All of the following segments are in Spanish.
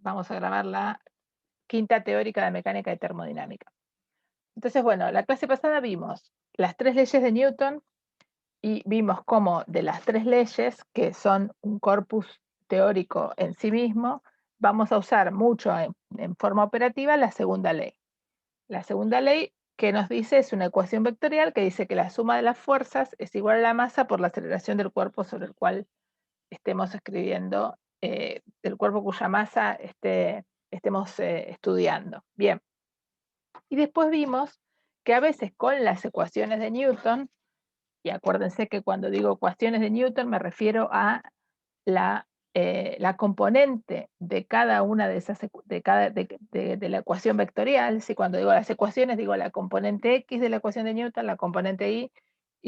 Vamos a grabar la quinta teórica de mecánica y termodinámica. Entonces, bueno, la clase pasada vimos las tres leyes de Newton y vimos cómo de las tres leyes, que son un corpus teórico en sí mismo, vamos a usar mucho en forma operativa la segunda ley. La segunda ley que nos dice es una ecuación vectorial que dice que la suma de las fuerzas es igual a la masa por la aceleración del cuerpo sobre el cual estemos escribiendo, del cuerpo cuya masa estemos estudiando. Bien. Y después vimos que a veces con las ecuaciones de Newton, y acuérdense que cuando digo ecuaciones de Newton me refiero a la componente de cada una de esas de la ecuación vectorial. Si cuando digo las ecuaciones digo la componente X de la ecuación de Newton, la componente Y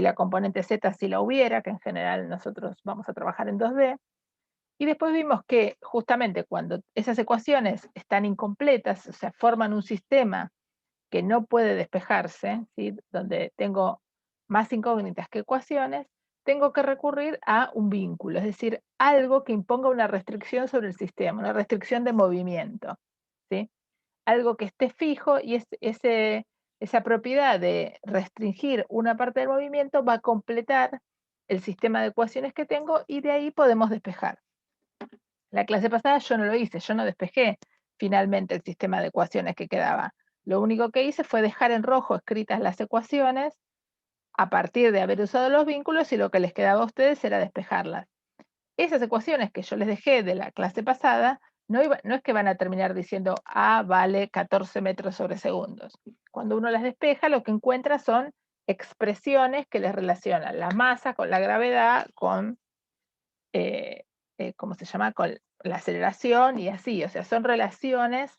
la componente Z si la hubiera, que en general nosotros vamos a trabajar en 2D. Y después vimos que justamente cuando esas ecuaciones están incompletas, o sea, forman un sistema que no puede despejarse, ¿sí? Donde tengo más incógnitas que ecuaciones, tengo que recurrir a un vínculo, es decir, algo que imponga una restricción sobre el sistema, una restricción de movimiento, ¿sí? Algo que esté fijo y esa propiedad de restringir una parte del movimiento va a completar el sistema de ecuaciones que tengo y de ahí podemos despejar. La clase pasada yo no lo hice, yo no despejé finalmente el sistema de ecuaciones que quedaba. Lo único que hice fue dejar en rojo escritas las ecuaciones a partir de haber usado los vínculos y lo que les quedaba a ustedes era despejarlas. Esas ecuaciones que yo les dejé de la clase pasada no es que van a terminar diciendo A vale 14 metros sobre segundos. Cuando uno las despeja, lo que encuentra son expresiones que les relacionan la masa con la gravedad, con ¿cómo se llama? Con la aceleración y así, o sea, son relaciones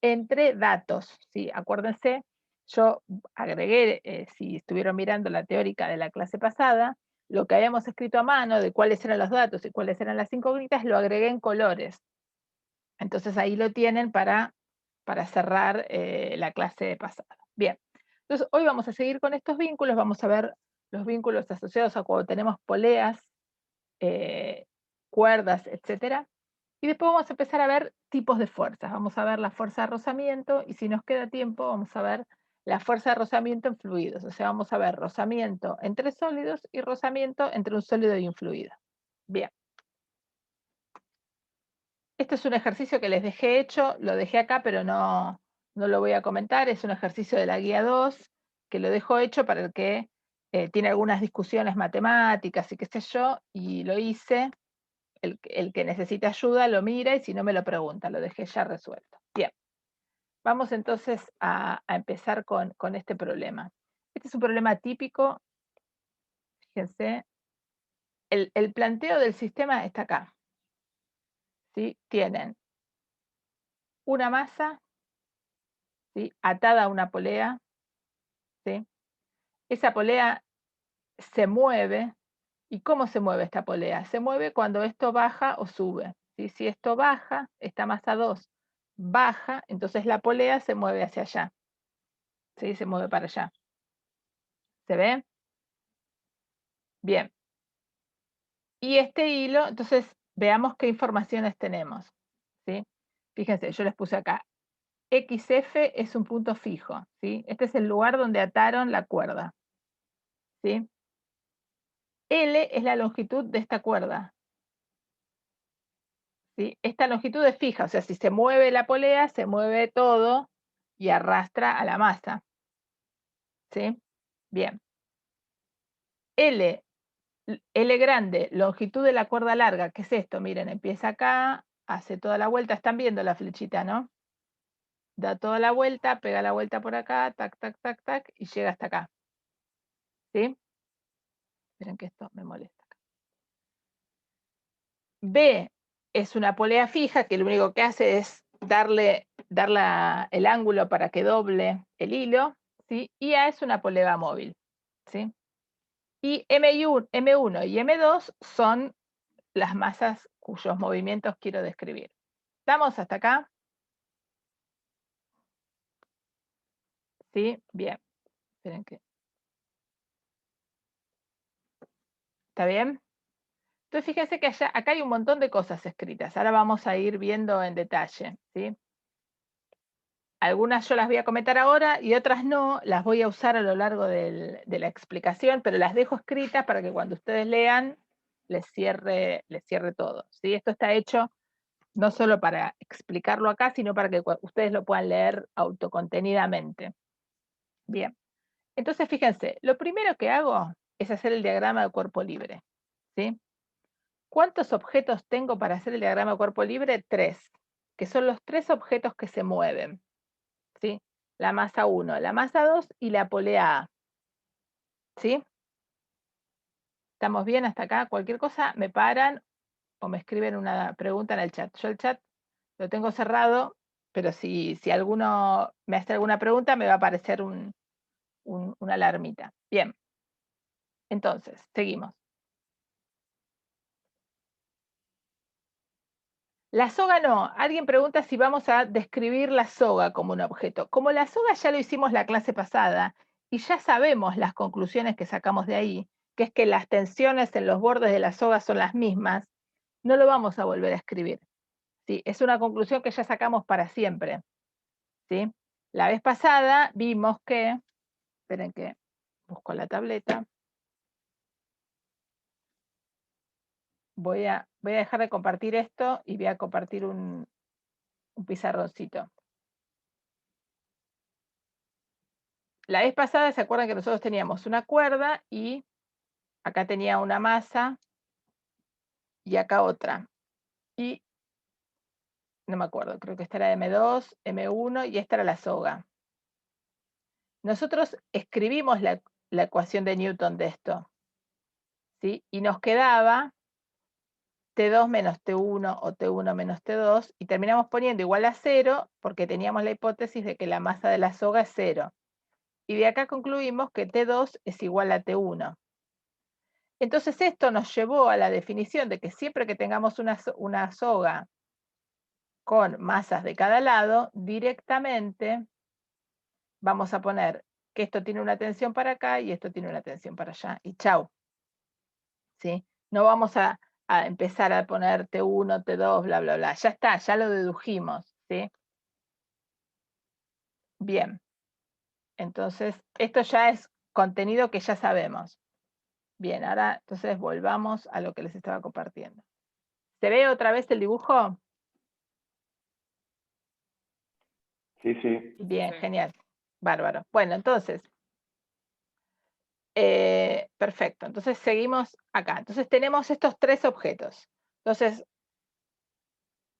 entre datos, ¿sí? Acuérdense, yo agregué, si estuvieron mirando la teórica de la clase pasada, lo que habíamos escrito a mano de cuáles eran los datos y cuáles eran las incógnitas, lo agregué en colores. Entonces ahí lo tienen para cerrar la clase pasada. Bien, entonces hoy vamos a seguir con estos vínculos, vamos a ver los vínculos asociados a cuando tenemos poleas, eh, cuerdas, etcétera. Y después vamos a empezar a ver tipos de fuerzas. Vamos a ver la fuerza de rozamiento y si nos queda tiempo vamos a ver la fuerza de rozamiento en fluidos. O sea, vamos a ver rozamiento entre sólidos y rozamiento entre un sólido y un fluido. Bien. Este es un ejercicio que les dejé hecho, lo dejé acá, pero no lo voy a comentar. Es un ejercicio de la guía 2 que lo dejo hecho para el que tiene algunas discusiones matemáticas y qué sé yo, y lo hice. El que necesite ayuda lo mira y si no me lo pregunta, lo dejé ya resuelto. Bien, vamos entonces a empezar con este problema. Este es un problema típico, fíjense, el planteo del sistema está acá, ¿sí? Tienen una masa, ¿sí? Atada a una polea, ¿sí? Esa polea se mueve. ¿Y cómo se mueve esta polea? Se mueve cuando esto baja o sube, ¿sí? Si esto baja, esta masa 2 baja, entonces la polea se mueve hacia allá, ¿sí? Se mueve para allá. ¿Se ve? Bien. Y este hilo, entonces veamos qué informaciones tenemos, ¿sí? Fíjense, yo les puse acá, XF es un punto fijo, ¿sí? Este es el lugar donde ataron la cuerda, ¿sí? L es la longitud de esta cuerda, ¿sí? Esta longitud es fija, o sea, si se mueve la polea, se mueve todo y arrastra a la masa, ¿sí? Bien. L, L grande, longitud de la cuerda larga, ¿qué es esto? Miren, empieza acá, hace toda la vuelta, están viendo la flechita, ¿no? Da toda la vuelta, pega la vuelta por acá, tac, tac, tac, tac, y llega hasta acá, ¿sí? Miren que esto me molesta. B es una polea fija que lo único que hace es darle el ángulo para que doble el hilo, ¿sí? Y A es una polea móvil, ¿sí? Y M1 y M2 son las masas cuyos movimientos quiero describir. ¿Estamos hasta acá? ¿Sí? Bien. Esperen que... ¿Está bien? Entonces fíjense que acá hay un montón de cosas escritas. Ahora vamos a ir viendo en detalle, ¿sí? Algunas yo las voy a comentar ahora y otras no, las voy a usar a lo largo de la explicación, pero las dejo escritas para que cuando ustedes lean les cierre todo, ¿sí? Esto está hecho no solo para explicarlo acá, sino para que ustedes lo puedan leer autocontenidamente. Bien, entonces fíjense, lo primero que hago es hacer el diagrama de cuerpo libre, ¿sí? ¿Cuántos objetos tengo para hacer el diagrama de cuerpo libre? 3, que son los 3 objetos que se mueven, ¿sí? La masa 1, la masa 2 y la polea A, ¿sí? ¿Estamos bien hasta acá? Cualquier cosa me paran o me escriben una pregunta en el chat. Yo el chat lo tengo cerrado, pero si alguno me hace alguna pregunta me va a aparecer una alarmita. Bien, entonces, seguimos. La soga no. Alguien pregunta si vamos a describir la soga como un objeto. Como la soga ya lo hicimos la clase pasada y ya sabemos las conclusiones que sacamos de ahí, que es que las tensiones en los bordes de la soga son las mismas, no lo vamos a volver a escribir. ¿Sí? Es una conclusión que ya sacamos para siempre. ¿Sí? La vez pasada vimos que, esperen que busco la tableta, voy a dejar de compartir esto y voy a compartir un pizarroncito. La vez pasada, ¿se acuerdan que nosotros teníamos una cuerda y acá tenía una masa y acá otra? Y no me acuerdo, creo que esta era M2, M1 y esta era la soga. Nosotros escribimos la ecuación de Newton de esto, ¿sí? Y nos quedaba T2 menos T1 o T1 menos T2 y terminamos poniendo igual a 0 porque teníamos la hipótesis de que la masa de la soga es 0. Y de acá concluimos que T2 es igual a T1. Entonces esto nos llevó a la definición de que siempre que tengamos una soga con masas de cada lado, directamente vamos a poner que esto tiene una tensión para acá y esto tiene una tensión para allá. Y chau. ¿Sí? No vamos a empezar a poner T1, T2, bla, bla, bla. Ya está, ya lo dedujimos. ¿Sí? Bien. Entonces, esto ya es contenido que ya sabemos. Bien, ahora entonces volvamos a lo que les estaba compartiendo. ¿Se ve otra vez el dibujo? Sí, sí. Bien, genial. Bárbaro. Bueno, entonces, perfecto. Entonces seguimos acá. Entonces tenemos estos 3 objetos. Entonces,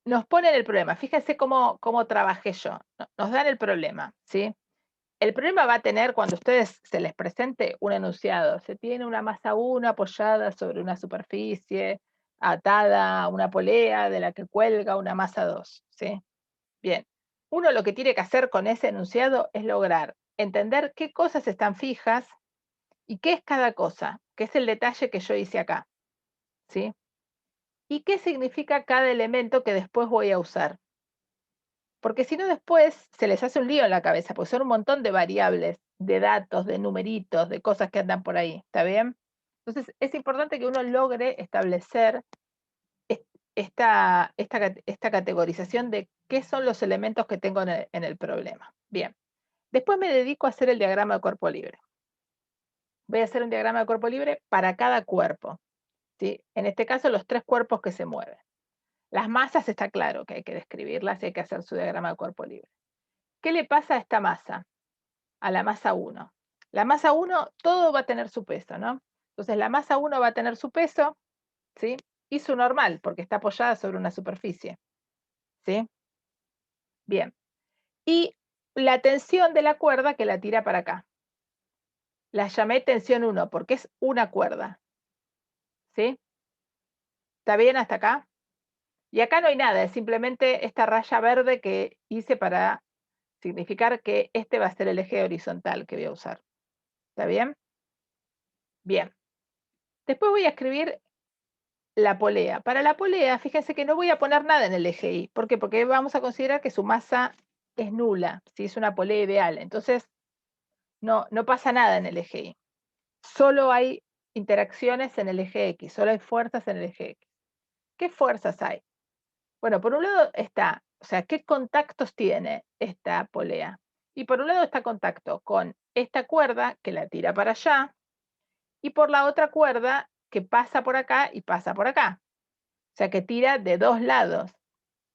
nos ponen el problema. Fíjense cómo trabajé yo. Nos dan el problema, ¿sí? El problema va a tener cuando a ustedes se les presente un enunciado. Se tiene una masa 1 apoyada sobre una superficie, atada a una polea de la que cuelga una masa 2, ¿sí? Bien. Uno lo que tiene que hacer con ese enunciado es lograr entender qué cosas están fijas y qué es cada cosa, que es el detalle que yo hice acá, ¿sí? Y qué significa cada elemento que después voy a usar. Porque si no después se les hace un lío en la cabeza, porque son un montón de variables, de datos, de numeritos, de cosas que andan por ahí, ¿está bien? Entonces es importante que uno logre establecer esta categorización de qué son los elementos que tengo en el problema. Bien, después me dedico a hacer el diagrama de cuerpo libre. Voy a hacer un diagrama de cuerpo libre para cada cuerpo, ¿sí? En este caso, los 3 cuerpos que se mueven. Las masas está claro que hay que describirlas y hay que hacer su diagrama de cuerpo libre. ¿Qué le pasa a esta masa? A la masa 1. La masa 1, todo va a tener su peso, ¿no? Entonces la masa 1 va a tener su peso, ¿sí? Y su normal, porque está apoyada sobre una superficie, ¿sí? Bien. Y la tensión de la cuerda que la tira para acá. La llamé tensión 1 porque es una cuerda, ¿sí? ¿Está bien hasta acá? Y acá no hay nada, es simplemente esta raya verde que hice para significar que este va a ser el eje horizontal que voy a usar. ¿Está bien? Bien. Después voy a escribir la polea. Para la polea, fíjense que no voy a poner nada en el eje Y. ¿Por qué? Porque vamos a considerar que su masa es nula, si es una polea ideal. Entonces, no pasa nada en el eje Y. Solo hay interacciones en el eje X, solo hay fuerzas en el eje X. ¿Qué fuerzas hay? Bueno, por un lado está, o sea, ¿qué contactos tiene esta polea? Y por un lado está contacto con esta cuerda que la tira para allá y por la otra cuerda que pasa por acá y pasa por acá. O sea, que tira de dos lados.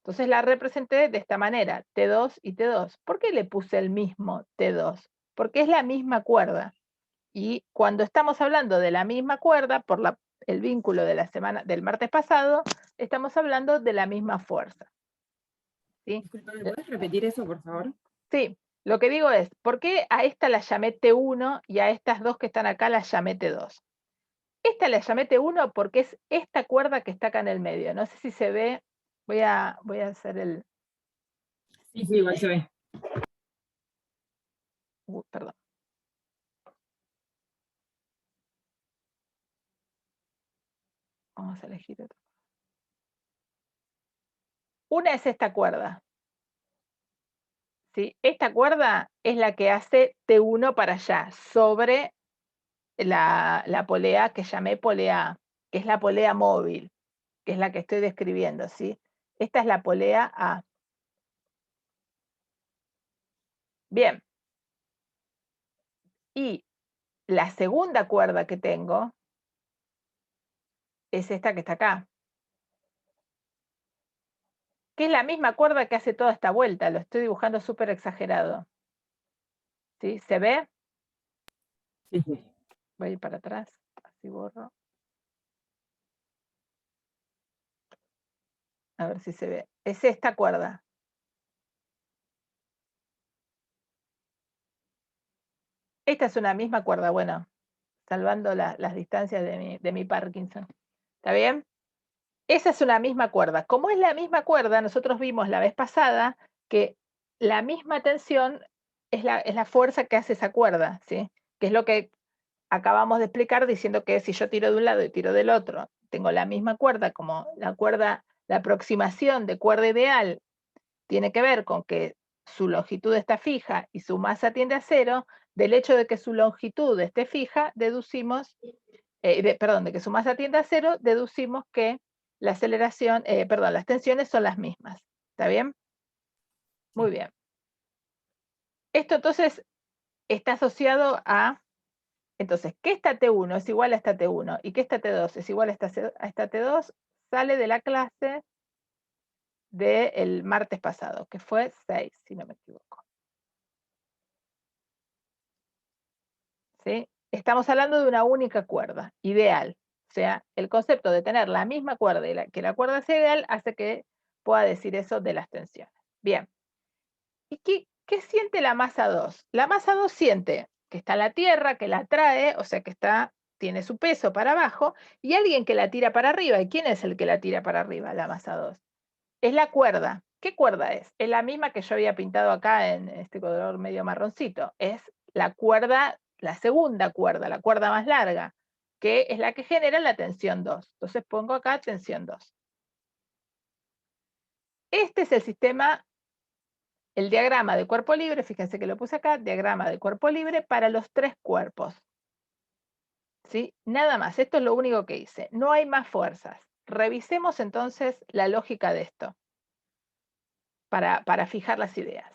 Entonces la representé de esta manera, T2 y T2. ¿Por qué le puse el mismo T2? Porque es la misma cuerda. Y cuando estamos hablando de la misma cuerda, por el vínculo de la semana del martes pasado, estamos hablando de la misma fuerza. ¿Sí? Disculpa, ¿me puedes repetir eso, por favor? Sí, lo que digo es, ¿por qué a esta la llamé T1 y a estas dos que están acá las llamé T2? Esta la llamé T1 porque es esta cuerda que está acá en el medio. No sé si se ve, voy a hacer el... Sí, sí, igual se ve. Perdón. Vamos a elegir otro. Una es esta cuerda. ¿Sí? Esta cuerda es la que hace T1 para allá, sobre la polea que llamé polea A, que es la polea móvil, que es la que estoy describiendo, ¿sí? Esta es la polea A. Bien. Y la segunda cuerda que tengo es esta que está acá, que es la misma cuerda que hace toda esta vuelta. Lo estoy dibujando súper exagerado. ¿Sí? ¿Se ve? Sí, sí. Voy a ir para atrás, así borro. A ver si se ve. Es esta cuerda. Esta es una misma cuerda, bueno, salvando las distancias de mi Parkinson. ¿Está bien? Esa es una misma cuerda. Como es la misma cuerda, nosotros vimos la vez pasada que la misma tensión es la fuerza que hace esa cuerda, ¿sí? Que es lo que acabamos de explicar diciendo que si yo tiro de un lado y tiro del otro, tengo la misma cuerda, como la aproximación de cuerda ideal tiene que ver con que su longitud está fija y su masa tiende a cero, del hecho de que su longitud esté fija, deducimos, de que su masa tiende a cero, deducimos que la aceleración, las tensiones son las mismas. ¿Está bien? Muy bien. Esto entonces está asociado a, entonces, que esta T1 es igual a esta T1 y que esta T2 es igual a esta T2, sale de la clase del martes pasado, que fue 6, si no me equivoco. ¿Sí? Estamos hablando de una única cuerda, ideal. O sea, el concepto de tener la misma cuerda y que la cuerda sea ideal hace que pueda decir eso de las tensiones. Bien. ¿Y qué siente la masa 2? La masa 2 siente que está la Tierra, que la atrae, o sea que tiene su peso para abajo, y alguien que la tira para arriba. ¿Y quién es el que la tira para arriba, la masa 2? Es la cuerda. ¿Qué cuerda es? Es la misma que yo había pintado acá en este color medio marroncito. Es la cuerda, la segunda cuerda, la cuerda más larga, que es la que genera la tensión 2. Entonces pongo acá tensión 2. Este es el sistema, el diagrama de cuerpo libre, fíjense que lo puse acá, diagrama de cuerpo libre para los tres cuerpos. ¿Sí? Nada más, esto es lo único que hice. No hay más fuerzas. Revisemos entonces la lógica de esto para fijar las ideas.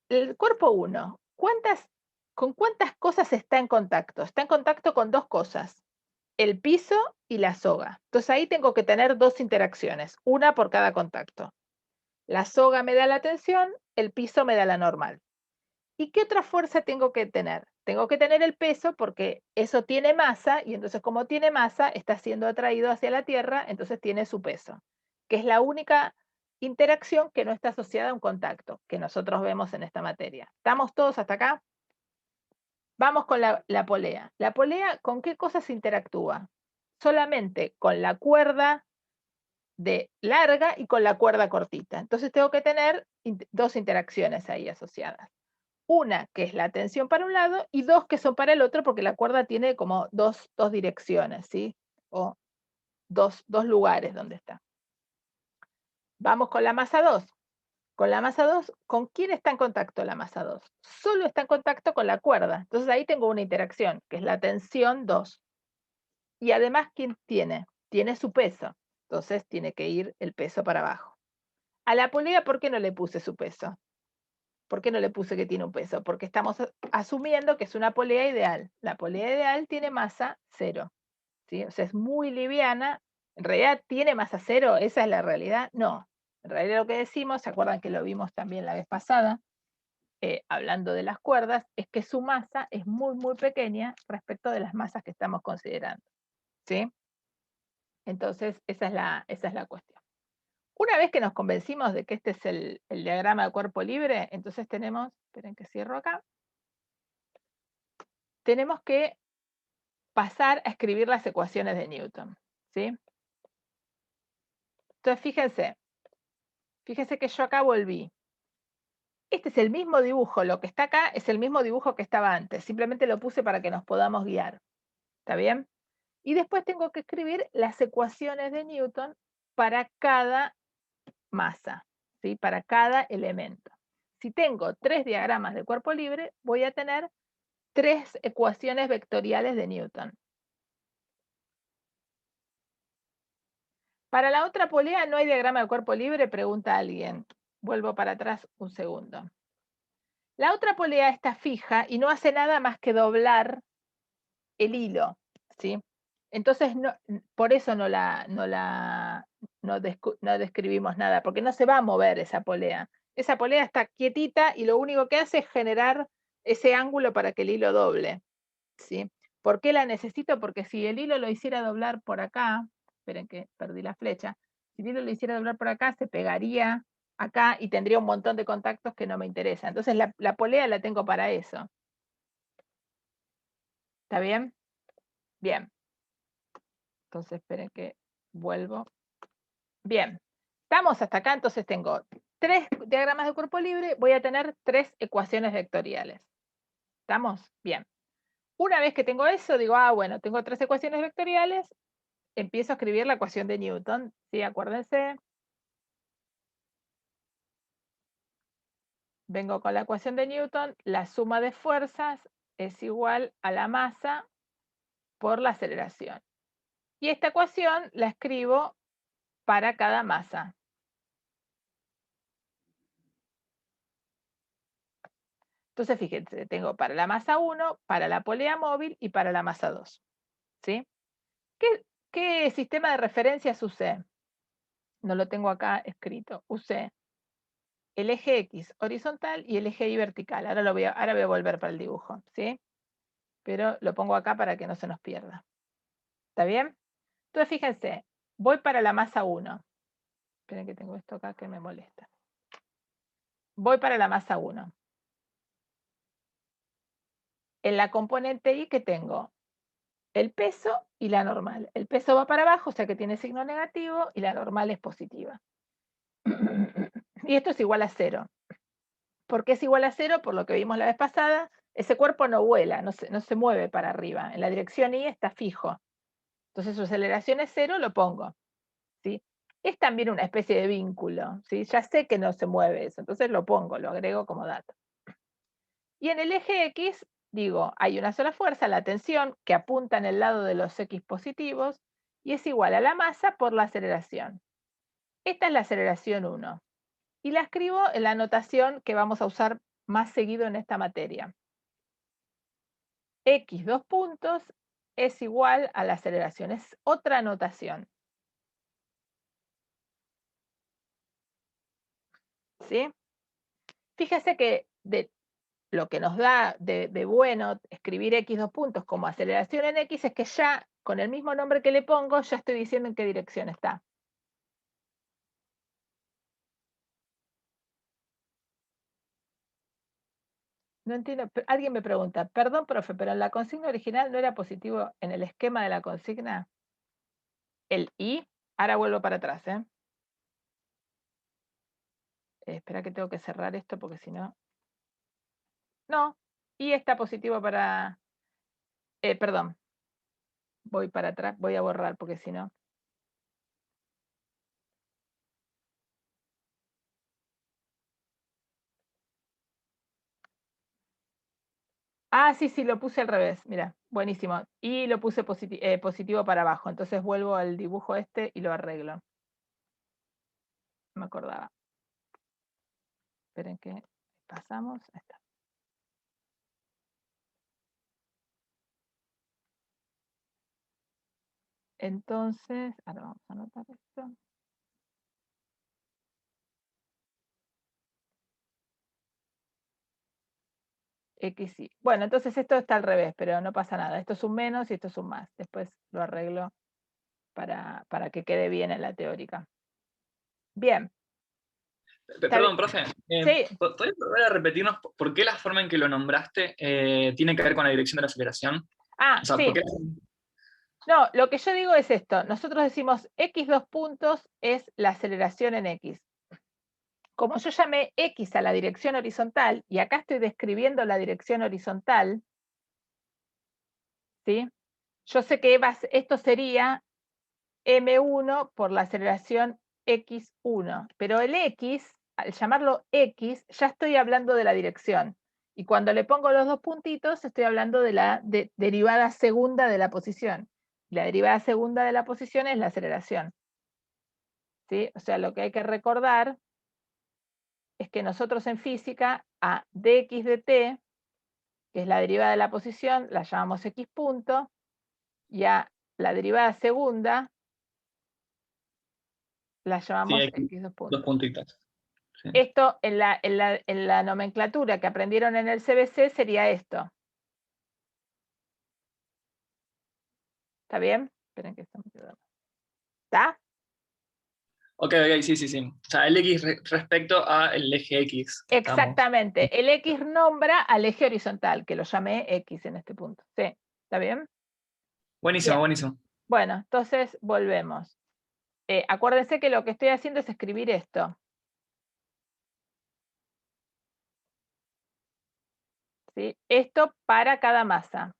El cuerpo 1, ¿con cuántas cosas está en contacto? Está en contacto con dos cosas, el piso y la soga. Entonces ahí tengo que tener dos interacciones, una por cada contacto. La soga me da la tensión, el piso me da la normal. ¿Y qué otra fuerza tengo que tener? Tengo que tener el peso porque eso tiene masa y entonces como tiene masa está siendo atraído hacia la Tierra, entonces tiene su peso, que es la única interacción que no está asociada a un contacto que nosotros vemos en esta materia. ¿Estamos todos hasta acá? Vamos con la polea. La polea, ¿con qué cosas interactúa? Solamente con la cuerda de larga y con la cuerda cortita. Entonces tengo que tener dos interacciones ahí asociadas. Una que es la tensión para un lado y dos que son para el otro porque la cuerda tiene como dos direcciones, ¿sí? O dos lugares donde está. Vamos con la masa 2. Con la masa 2, ¿con quién está en contacto la masa 2? Solo está en contacto con la cuerda. Entonces ahí tengo una interacción, que es la tensión 2. Y además, ¿quién tiene? Tiene su peso. Entonces tiene que ir el peso para abajo. A la polea, ¿por qué no le puse su peso? ¿Por qué no le puse que tiene un peso? Porque estamos asumiendo que es una polea ideal. La polea ideal tiene masa 0. ¿Sí? O sea, es muy liviana. ¿En realidad tiene masa 0? ¿Esa es la realidad? No. En realidad lo que decimos, ¿se acuerdan que lo vimos también la vez pasada? Hablando de las cuerdas, es que su masa es muy, muy pequeña respecto de las masas que estamos considerando. ¿Sí? Entonces, esa es la cuestión. Una vez que nos convencimos de que este es el diagrama de cuerpo libre, entonces tenemos, esperen que cierro acá, tenemos que pasar a escribir las ecuaciones de Newton. ¿Sí? Entonces, fíjense que yo acá volví. Este es el mismo dibujo, lo que está acá es el mismo dibujo que estaba antes, simplemente lo puse para que nos podamos guiar. ¿Está bien? Y después tengo que escribir las ecuaciones de Newton para cada masa, ¿sí? Para cada elemento. Si tengo 3 diagramas de cuerpo libre, voy a tener 3 ecuaciones vectoriales de Newton. Para la otra polea no hay diagrama de cuerpo libre, pregunta alguien. Vuelvo para atrás un segundo. La otra polea está fija y no hace nada más que doblar el hilo, ¿sí? Entonces, por eso no describimos nada, porque no se va a mover esa polea. Esa polea está quietita y lo único que hace es generar ese ángulo para que el hilo doble, ¿sí? ¿Por qué la necesito? Porque si el hilo lo hiciera doblar por acá, esperen que perdí la flecha, si el hilo lo hiciera doblar por acá, se pegaría acá y tendría un montón de contactos que no me interesan. Entonces la polea la tengo para eso. ¿Está bien? Bien. Entonces esperen que vuelvo. Bien. Estamos hasta acá, entonces tengo 3 diagramas de cuerpo libre, voy a tener 3 ecuaciones vectoriales. ¿Estamos? Bien. Una vez que tengo eso, digo, bueno, tengo 3 ecuaciones vectoriales, empiezo a escribir la ecuación de Newton. ¿Sí? Acuérdense. Vengo con la ecuación de Newton, la suma de fuerzas es igual a la masa por la aceleración. Y esta ecuación la escribo para cada masa. Entonces, fíjense, tengo para la masa 1, para la polea móvil y para la masa 2. ¿Sí? ¿Qué sistema de referencias usé? No lo tengo acá escrito. Usé el eje X horizontal y el eje Y vertical. Ahora voy a volver para el dibujo, ¿sí? Pero lo pongo acá para que no se nos pierda. ¿Está bien? Entonces, fíjense, voy para la masa 1. Esperen que tengo esto acá que me molesta. Voy para la masa 1. En la componente Y, ¿qué tengo? El peso y la normal. El peso va para abajo, o sea que tiene signo negativo, y la normal es positiva. Y esto es igual a 0. ¿Por qué es igual a 0? Por lo que vimos la vez pasada, ese cuerpo no vuela, no se mueve para arriba. En la dirección Y está fijo. Entonces su aceleración es 0, lo pongo. ¿Sí? Es también una especie de vínculo. ¿Sí? Ya sé que no se mueve eso, entonces lo pongo, lo agrego como dato. Y en el eje X, digo, hay una sola fuerza, la tensión, que apunta en el lado de los X positivos, y es igual a la masa por la aceleración. Esta es la aceleración 1. Y la escribo en la notación que vamos a usar más seguido en esta materia. X 2 puntos es igual a la aceleración. Es otra notación. ¿Sí? Fíjese que lo que nos da de bueno escribir X 2 puntos como aceleración en X es que ya con el mismo nombre que le pongo ya estoy diciendo en qué dirección está. No entiendo, alguien me pregunta, perdón, profe, pero en la consigna original no era positivo en el esquema de la consigna el I. Ahora vuelvo para atrás, ¿eh? Espera que tengo que cerrar esto porque si no... No, I está positivo para... perdón, voy para atrás, voy a borrar porque si no... Ah, sí, sí, lo puse al revés, mira, buenísimo. Y lo puse positivo para abajo, entonces vuelvo al dibujo este y lo arreglo. No me acordaba. Esperen que pasamos. Ahí está. Entonces, ahora vamos a anotar esto. X y. Bueno, entonces esto está al revés, pero no pasa nada. Esto es un menos y esto es un más. Después lo arreglo para que quede bien en la teórica. Bien. Perdón, profe. Sí. ¿Podrías volver a repetirnos por qué la forma en que lo nombraste tiene que ver con la dirección de la aceleración? Ah, O sea, sí. ¿por qué? No, lo que yo digo es esto. Nosotros decimos X 2 puntos es la aceleración en X. Como yo llamé X a la dirección horizontal, y acá estoy describiendo la dirección horizontal, ¿sí? Yo sé que esto sería M1 por la aceleración X1, pero el X, al llamarlo X, ya estoy hablando de la dirección. Y cuando le pongo los dos puntitos, estoy hablando de la derivada segunda de la posición. La derivada segunda de la posición es la aceleración. ¿Sí? O sea, lo que hay que recordar es que nosotros en física a dx de t, que es la derivada de la posición, la llamamos x punto, y a la derivada segunda la llamamos Sí, x 2 puntos. dos puntitos. Sí. Esto en la nomenclatura que aprendieron en el CBC sería esto. ¿Está bien? Esperen que estamos quedando. ¿Está? Ok, sí. O sea, el X respecto al eje X. Exactamente. El X nombra al eje horizontal, que lo llamé X en este punto. ¿Sí? ¿Está bien? Buenísimo, Bien. buenísimo. Bueno, entonces volvemos. Acuérdense que lo que estoy haciendo es escribir esto. ¿Sí? Esto para cada masa.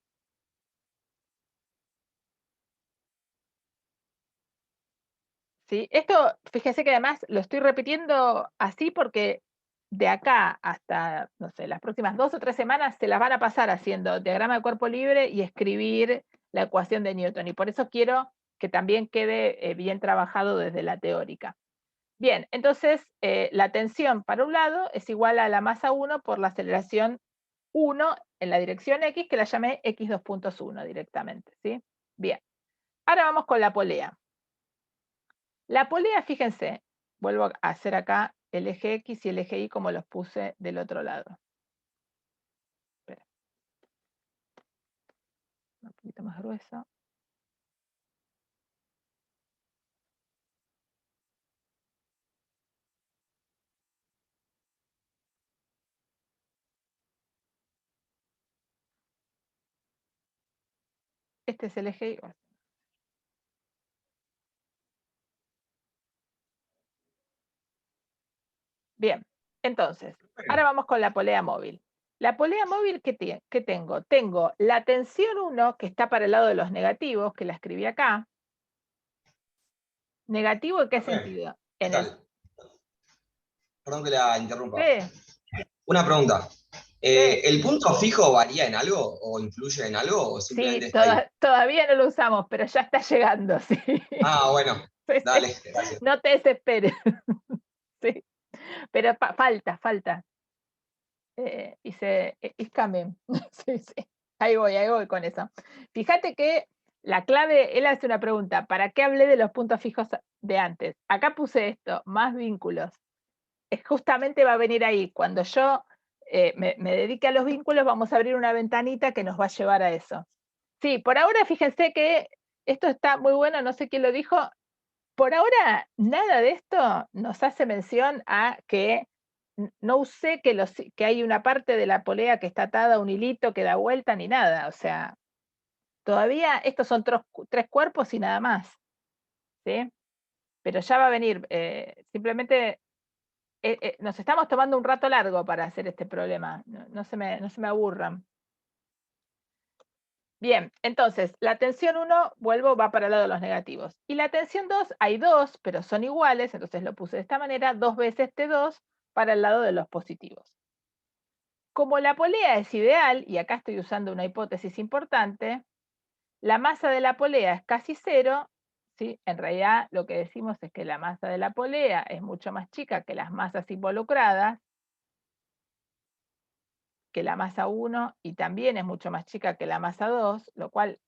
¿Sí? Esto, fíjense que además lo estoy repitiendo así porque de acá hasta, no sé, las próximas 2 o 3 semanas se las van a pasar haciendo diagrama de cuerpo libre y escribir la ecuación de Newton. Y por eso quiero que también quede bien trabajado desde la teórica. Bien, entonces la tensión para un lado es igual a la masa 1 por la aceleración 1 en la dirección X, que la llamé X 2.1 directamente. ¿Sí? Bien, ahora vamos con la polea. La polea, fíjense, vuelvo a hacer acá el eje X y el eje Y como los puse del otro lado. Espera. Un poquito más grueso. Este es el eje Y. Bien, entonces, ahora vamos con la polea móvil. La polea móvil, ¿qué tengo? Tengo la tensión 1, que está para el lado de los negativos, que la escribí acá. ¿Negativo en qué sentido? ¿Qué tal? Perdón que la interrumpa. Sí, Una pregunta. sí. ¿El punto fijo varía en algo o influye en algo o simplemente Sí, está ahí? todavía no lo usamos, pero ya está llegando, sí. Ah, bueno, Sí, sí. dale, gracias. No te desesperes. Sí, pero falta. It's coming. Sí, sí. Ahí voy con eso. Fíjate que la clave, él hace una pregunta, ¿para qué hablé de los puntos fijos de antes? Acá puse esto, más vínculos. Justamente va a venir ahí. Cuando yo me dedique a los vínculos, vamos a abrir una ventanita que nos va a llevar a eso. Sí, por ahora fíjense que esto está muy bueno, no sé quién lo dijo. Por ahora, nada de esto nos hace mención a que no usé que hay una parte de la polea que está atada a un hilito que da vuelta ni nada. O sea, todavía estos son tres cuerpos y nada más. ¿Sí? Pero ya va a venir. Simplemente nos estamos tomando un rato largo para hacer este problema. No se me aburran. Bien, entonces, la tensión 1, vuelvo, va para el lado de los negativos. Y la tensión 2, hay dos, pero son iguales, entonces lo puse de esta manera, 2 veces T2 para el lado de los positivos. como la polea es ideal, y acá estoy usando una hipótesis importante, la masa de la polea es casi cero, ¿sí? En realidad lo que decimos es que la masa de la polea es mucho más chica que las masas involucradas, que la masa 1, y también es mucho más chica que la masa 2, lo cual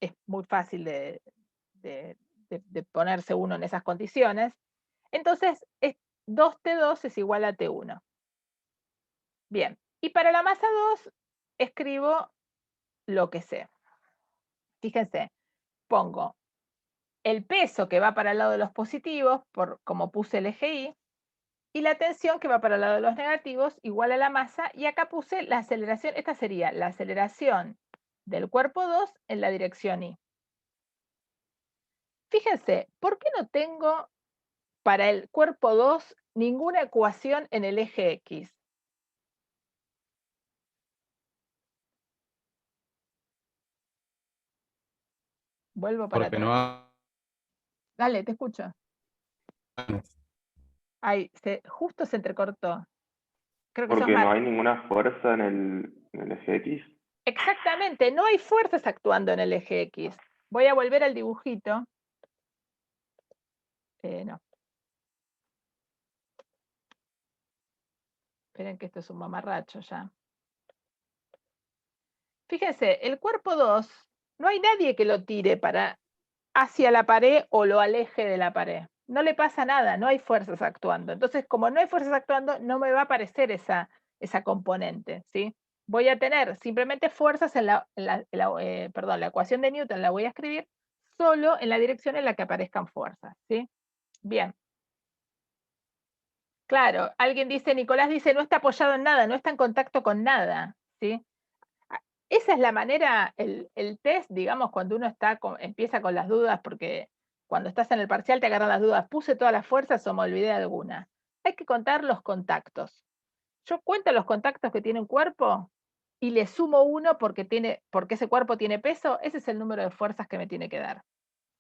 es muy fácil de ponerse uno en esas condiciones. Entonces, 2T2 es igual a T1. Bien, y para la masa 2 escribo lo que sé. Fíjense, pongo el peso que va para el lado de los positivos, como puse el eje Y, y la tensión que va para el lado de los negativos, igual a la masa, y acá puse la aceleración, esta sería la aceleración del cuerpo 2 en la dirección Y. Fíjense, ¿por qué no tengo para el cuerpo 2 ninguna ecuación en el eje X? Vuelvo para Porque atrás. no Dale, te escucho. Ay, justo se entrecortó. Creo que sos Porque no Mar. hay ninguna fuerza en el eje X. Exactamente, no hay fuerzas actuando en el eje X. Voy a volver al dibujito. No. Esperen que esto es un mamarracho ya. Fíjense, el cuerpo 2, no hay nadie que lo tire hacia la pared o lo aleje de la pared. No le pasa nada, no hay fuerzas actuando. Entonces, como no hay fuerzas actuando, no me va a aparecer esa componente, ¿sí? Voy a tener simplemente fuerzas en la ecuación de Newton la voy a escribir solo en la dirección en la que aparezcan fuerzas, ¿sí? Bien. Claro, alguien dice, Nicolás dice, no está apoyado en nada, no está en contacto con nada, ¿sí? Esa es la manera, el test, digamos, cuando uno empieza con las dudas, porque cuando estás en el parcial te agarran las dudas, ¿puse todas las fuerzas o me olvidé de alguna? Hay que contar los contactos. Yo cuento los contactos que tiene un cuerpo y le sumo uno porque ese cuerpo tiene peso, ese es el número de fuerzas que me tiene que dar,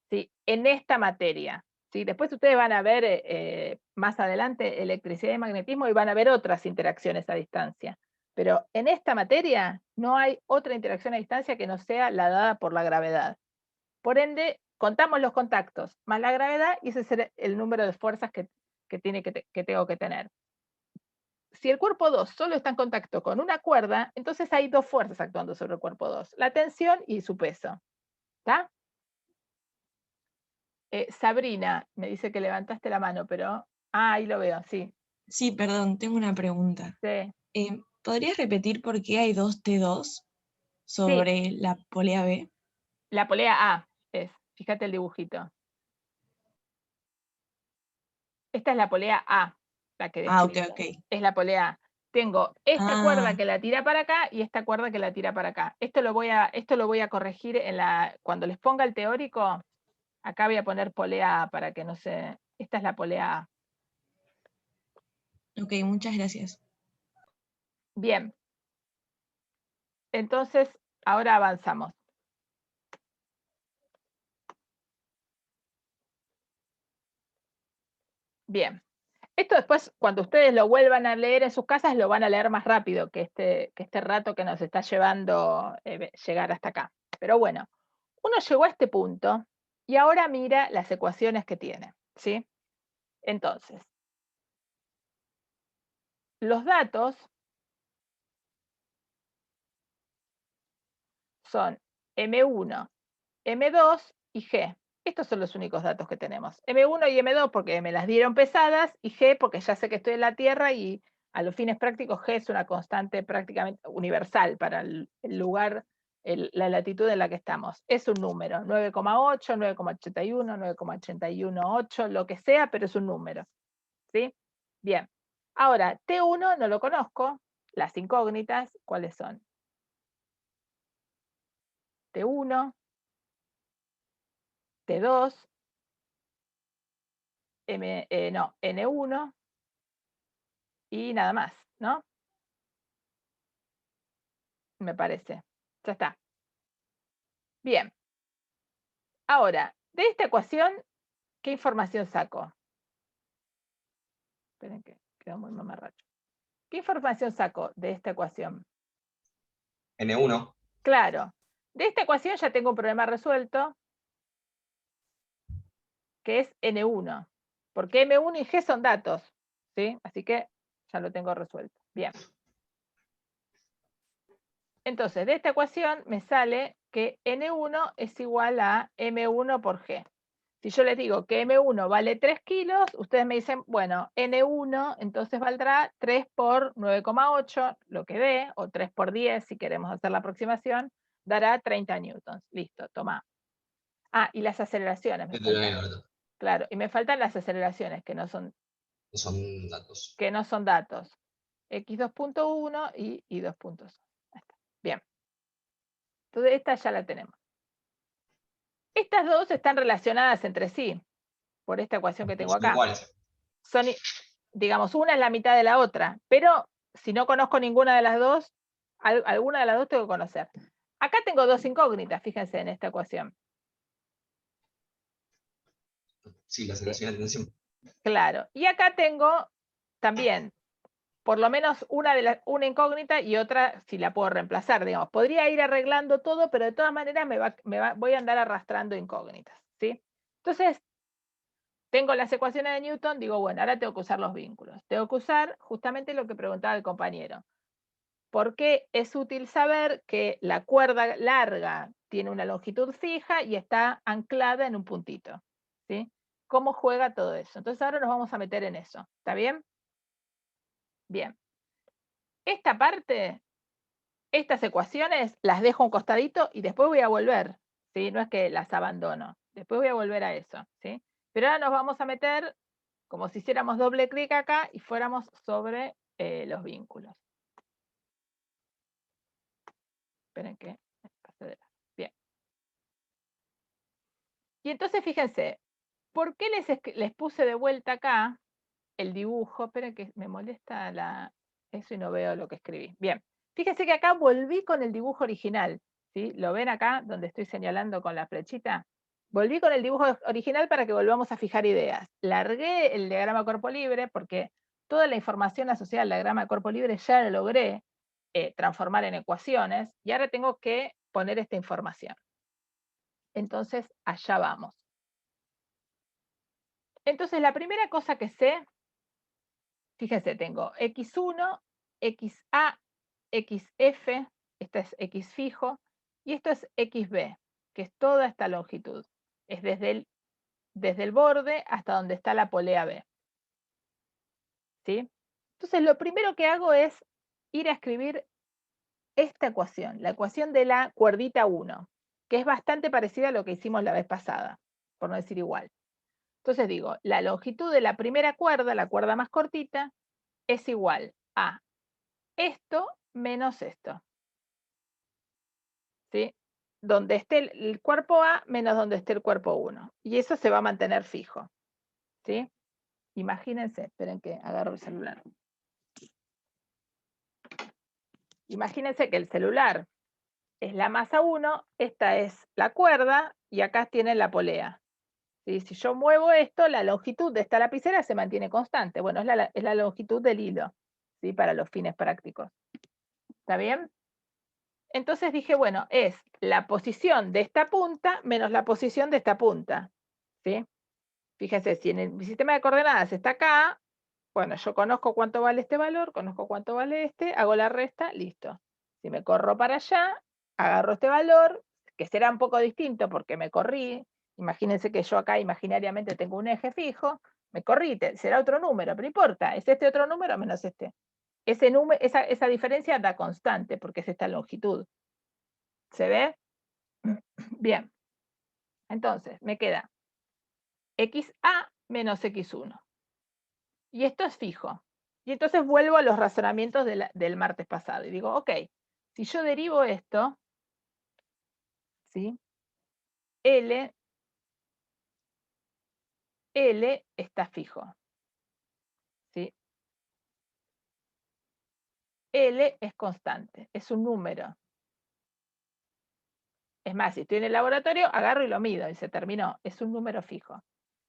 ¿sí? En esta materia. ¿Sí? Después ustedes van a ver más adelante electricidad y magnetismo y van a ver otras interacciones a distancia. Pero en esta materia no hay otra interacción a distancia que no sea la dada por la gravedad. Por ende, contamos los contactos más la gravedad y ese es el número de fuerzas que tengo que tener. Si el cuerpo 2 solo está en contacto con una cuerda, entonces hay dos fuerzas actuando sobre el cuerpo 2, la tensión y su peso. ¿Está? Sabrina, me dice que levantaste la mano, pero... Ah, ahí lo veo, sí. Sí, perdón, tengo una pregunta. Sí, ¿Podrías repetir por qué hay 2T2 sobre la polea B? la polea A es, fíjate el dibujito. Esta es la polea A, la que Ah, ok, describo. ok. Es la polea A. Tengo esta cuerda Ah, que la tira para acá y esta cuerda que la tira para acá. Esto lo voy a corregir cuando les ponga el teórico, acá voy a poner polea A para que no se... Esta es la polea A. ok, muchas gracias. Bien. Entonces, ahora avanzamos. Bien. Esto después, cuando ustedes lo vuelvan a leer en sus casas, lo van a leer más rápido que este rato que nos está llevando llegar hasta acá. Pero bueno, uno llegó a este punto y ahora mira las ecuaciones que tiene, ¿sí? Entonces, los datos son M1, M2 y G. Estos son los únicos datos que tenemos. M1 y M2 porque me las dieron pesadas y G porque ya sé que estoy en la Tierra y a los fines prácticos G es una constante prácticamente universal para el lugar, la latitud en la que estamos. Es un número, 9,8, 9,81, 9,818, lo que sea, pero es un número. ¿Sí? Bien. Ahora, T1 no lo conozco. Las incógnitas, ¿cuáles son? T1, T2, N1 y nada más, ¿no? Me parece. Ya está. Bien. Ahora, de esta ecuación, ¿qué información saco? Esperen que quedó muy mamarracho. ¿Qué información saco de esta ecuación? N1. Claro, de esta ecuación ya tengo un problema resuelto, que es N1, porque M1 y G son datos, ¿sí? Así que ya lo tengo resuelto. Bien. Entonces, de esta ecuación me sale que N1 es igual a M1 por G. Si yo les digo que M1 vale 3 kilos, ustedes me dicen, bueno, N1 entonces valdrá 3 por 9,8, lo que dé, o 3 por 10, si queremos hacer la aproximación, dará 30 newtons. Listo, toma. Ah, y las aceleraciones me faltan. Claro, y me faltan las aceleraciones, que no son datos. datos. X2.1 y 2.0. Bien. Entonces, esta ya la tenemos. Estas dos están relacionadas entre sí, por esta ecuación que tengo Son acá. iguales. Son, digamos, una es la mitad de la otra, pero si no conozco ninguna de las dos, alguna de las dos tengo que conocer. Acá tengo dos incógnitas, fíjense en esta ecuación. Sí, la aceleración de tensión. Claro, y acá tengo también por lo menos una incógnita y otra si la puedo reemplazar, digamos. Podría ir arreglando todo, pero de todas maneras voy a andar arrastrando incógnitas, ¿sí? Entonces, tengo las ecuaciones de Newton, digo, bueno, ahora tengo que usar los vínculos. Tengo que usar justamente lo que preguntaba el compañero. ¿Por qué es útil saber que la cuerda larga tiene una longitud fija y está anclada en un puntito? ¿Sí? ¿Cómo juega todo eso? Entonces ahora nos vamos a meter en eso. ¿Está bien? Bien. Esta parte, estas ecuaciones, las dejo a un costadito y después voy a volver. ¿Sí? No es que las abandono. Después voy a volver a eso. ¿Sí? Pero ahora nos vamos a meter como si hiciéramos doble clic acá y fuéramos sobre los vínculos. Esperen que me pasé de lado. Bien. Y entonces fíjense, ¿por qué les puse de vuelta acá el dibujo? Esperen que me molesta eso y no veo lo que escribí. Bien, fíjense que acá volví con el dibujo original. ¿Sí? ¿Lo ven acá donde estoy señalando con la flechita? Volví con el dibujo original para que volvamos a fijar ideas. Largué el diagrama cuerpo libre porque toda la información asociada al diagrama de cuerpo libre ya lo logré transformar en ecuaciones y ahora tengo que poner esta información. Entonces, allá vamos. Entonces, la primera cosa que sé, fíjense, tengo x1, xa, xf, esta es x fijo, y esto es xb, que es toda esta longitud. Es desde el borde hasta donde está la polea B. ¿Sí? Entonces, lo primero que hago es ir a escribir esta ecuación, la ecuación de la cuerdita 1, que es bastante parecida a lo que hicimos la vez pasada, por no decir igual. Entonces digo, la longitud de la primera cuerda, la cuerda más cortita, es igual a esto menos esto. ¿Sí? Donde esté el cuerpo A menos donde esté el cuerpo 1. Y eso se va a mantener fijo. ¿Sí? Imagínense, esperen que agarro el celular. Imagínense que el celular es la masa 1, esta es la cuerda y acá tienen la polea. ¿Sí? Si yo muevo esto, la longitud de esta lapicera se mantiene constante. Bueno, es la longitud del hilo, ¿sí? Para los fines prácticos. ¿Está bien? Entonces dije, bueno, es la posición de esta punta menos la posición de esta punta. ¿Sí? Fíjense, si en mi sistema de coordenadas está acá, bueno, yo conozco cuánto vale este valor, conozco cuánto vale este, hago la resta, listo. Si me corro para allá, agarro este valor, que será un poco distinto porque me corrí. Imagínense que yo acá imaginariamente tengo un eje fijo, me corrí, será otro número, pero no importa, es este otro número menos este. Esa diferencia da constante porque es esta longitud. ¿Se ve? Bien. Entonces, me queda XA menos X1. Y esto es fijo. Y entonces vuelvo a los razonamientos del martes pasado y digo, ok, si yo derivo esto, ¿sí? L está fijo. ¿Sí? L es constante, es un número. Es más, si estoy en el laboratorio, agarro y lo mido y se terminó. Es un número fijo.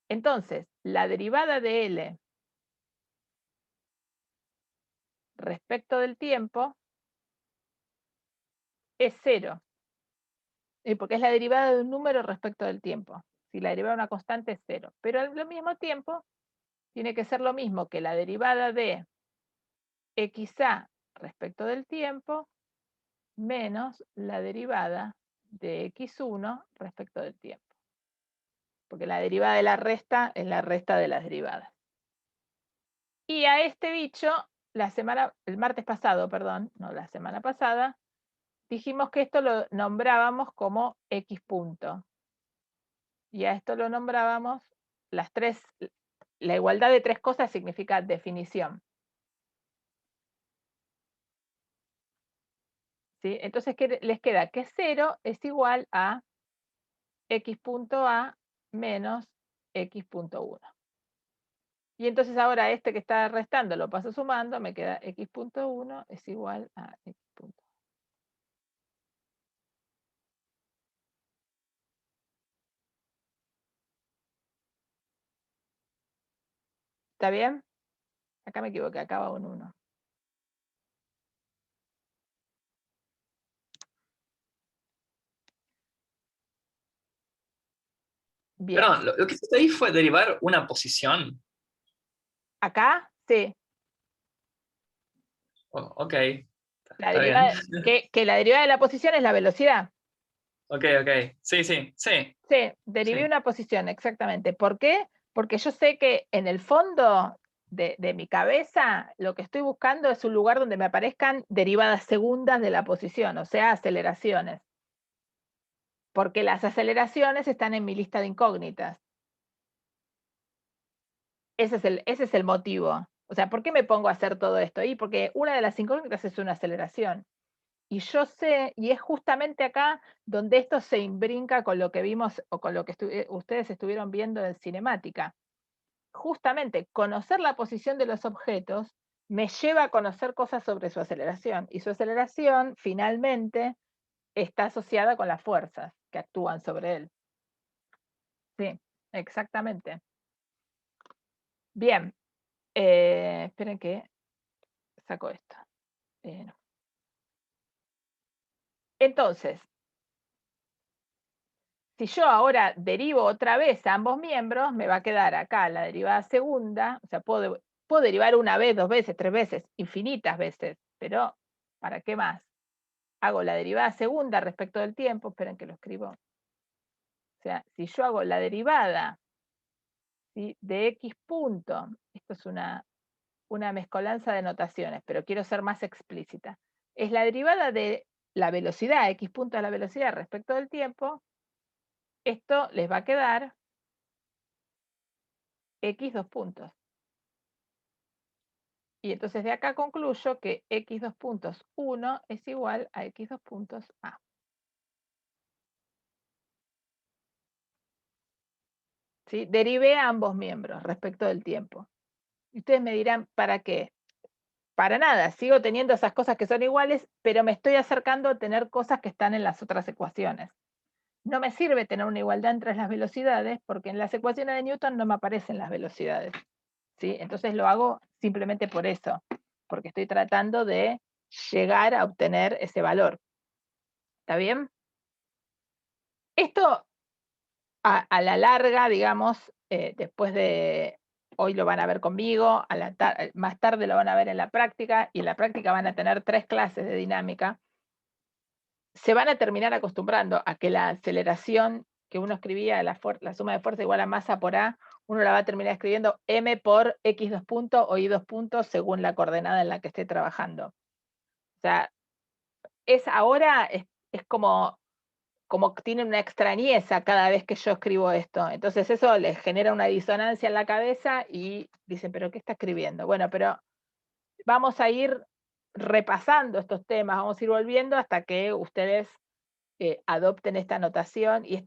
Entonces, la derivada de L respecto del tiempo es 0. Porque es la derivada de un número respecto del tiempo. Si la derivada de una constante es 0. Pero al mismo tiempo tiene que ser lo mismo que la derivada de xa respecto del tiempo menos la derivada de x1 respecto del tiempo. Porque la derivada de la resta es la resta de las derivadas. Y a este bicho, el martes pasado, perdón, no la semana pasada, dijimos que esto lo nombrábamos como x punto. Y a esto lo nombrábamos la igualdad de tres cosas significa definición. ¿Sí? Entonces, ¿qué les queda? Que 0 es igual a x punto a menos x punto 1. Y entonces ahora este que está restando lo paso sumando, me queda x punto 1 es igual a x punto 1. ¿Está bien? Acá me equivoqué, acá va un 1. Bien. Perdón, lo que hiciste ahí fue derivar una posición. Acá, sí. Oh, ok. La Está derivada, bien. que la derivada de la posición es la velocidad. Ok. Sí. Sí, derivé Sí. una posición, exactamente. ¿Por qué? Porque yo sé que en el fondo de mi cabeza lo que estoy buscando es un lugar donde me aparezcan derivadas segundas de la posición, o sea, aceleraciones. Porque las aceleraciones están en mi lista de incógnitas. Ese es el motivo. O sea, ¿por qué me pongo a hacer todo esto? Y porque una de las incógnitas es una aceleración. Y yo sé, y es justamente acá donde esto se imbrinca con lo que vimos o con lo que ustedes estuvieron viendo en cinemática. Justamente conocer la posición de los objetos me lleva a conocer cosas sobre su aceleración. Y su aceleración, finalmente, está asociada con las fuerzas que actúan sobre él. Sí, exactamente. Bien, esperen que saco esto. No. Entonces, si yo ahora derivo otra vez a ambos miembros, me va a quedar acá la derivada segunda, o sea, puedo derivar una vez, dos veces, tres veces, infinitas veces, pero ¿para qué más? Hago la derivada segunda respecto del tiempo, esperen que lo escribo. O sea, si yo hago la derivada, ¿sí?, de x punto, esto es una mezcolanza de notaciones, pero quiero ser más explícita, es la derivada de la velocidad, x punto es la velocidad respecto del tiempo, esto les va a quedar x dos puntos. Y entonces de acá concluyo que x dos puntos 1 es igual a x dos puntos a. ¿Sí? Derivé a ambos miembros respecto del tiempo. Y ustedes me dirán, ¿para qué? Para nada, sigo teniendo esas cosas que son iguales, pero me estoy acercando a tener cosas que están en las otras ecuaciones. No me sirve tener una igualdad entre las velocidades, porque en las ecuaciones de Newton no me aparecen las velocidades. ¿Sí? Entonces lo hago simplemente por eso, porque estoy tratando de llegar a obtener ese valor. ¿Está bien? Esto a la larga, digamos, después de hoy lo van a ver conmigo, más tarde lo van a ver en la práctica, y en la práctica van a tener 3 clases de dinámica. Se van a terminar acostumbrando a que la aceleración que uno escribía, la suma de fuerza igual a masa por A, uno la va a terminar escribiendo m por x dos puntos o y dos puntos según la coordenada en la que esté trabajando. O sea, ahora es como tienen una extrañeza cada vez que yo escribo esto. Entonces eso les genera una disonancia en la cabeza y dicen, ¿pero qué está escribiendo? Bueno, pero vamos a ir repasando estos temas, vamos a ir volviendo hasta que ustedes adopten esta notación. Y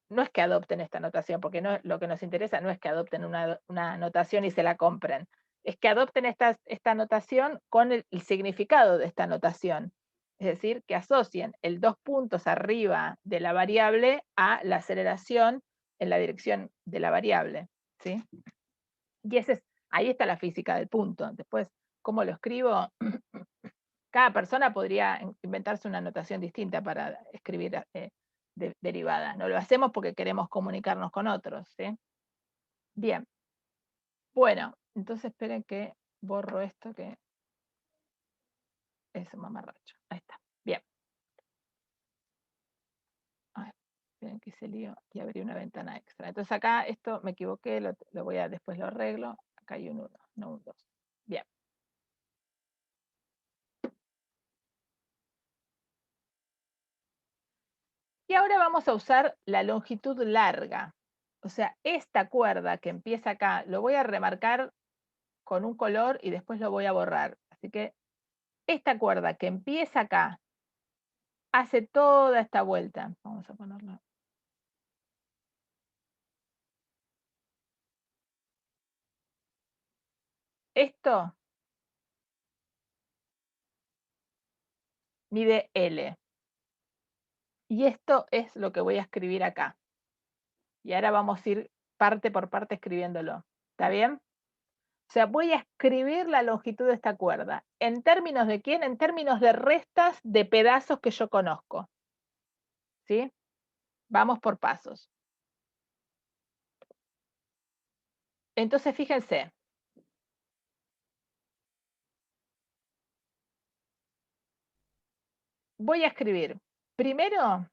no es que adopten esta notación, porque lo que nos interesa no es que adopten una notación y se la compren, es que adopten esta notación con el significado de esta notación. Es decir, que asocien el 2 puntos arriba de la variable a la aceleración en la dirección de la variable. ¿Sí? Y ahí está la física del punto. Después ¿Cómo lo escribo? Cada persona podría inventarse una notación distinta para escribir derivadas. No lo hacemos porque queremos comunicarnos con otros, ¿sí? Bien. Bueno, entonces esperen que borro esto que es un mamarracho. Ahí está. Bien. Ay, esperen que hice lío y abrí una ventana extra. Entonces acá esto me equivoqué, lo voy a, después lo arreglo. Acá hay un 1, no un 2. Bien. Y ahora vamos a usar la longitud larga. O sea, esta cuerda que empieza acá, lo voy a remarcar con un color y después lo voy a borrar. Así que esta cuerda que empieza acá, hace toda esta vuelta. Vamos a ponerlo. Esto mide L. Y esto es lo que voy a escribir acá. Y ahora vamos a ir parte por parte escribiéndolo. ¿Está bien? O sea, voy a escribir la longitud de esta cuerda. ¿En términos de quién? En términos de restas de pedazos que yo conozco. ¿Sí? Vamos por pasos. Entonces, fíjense. Voy a escribir. Primero,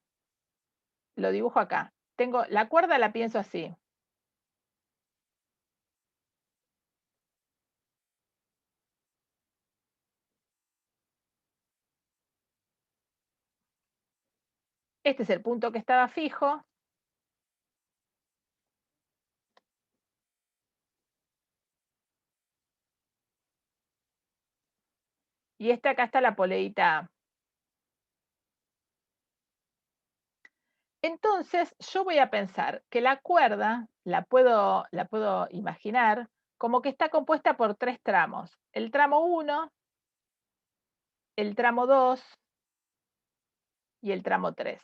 lo dibujo acá. Tengo la cuerda, la pienso así. Este es el punto que estaba fijo. Y acá está la poleita A. Entonces, yo voy a pensar que la cuerda la puedo imaginar como que está compuesta por 3 tramos. El tramo 1, el tramo 2 y el tramo 3.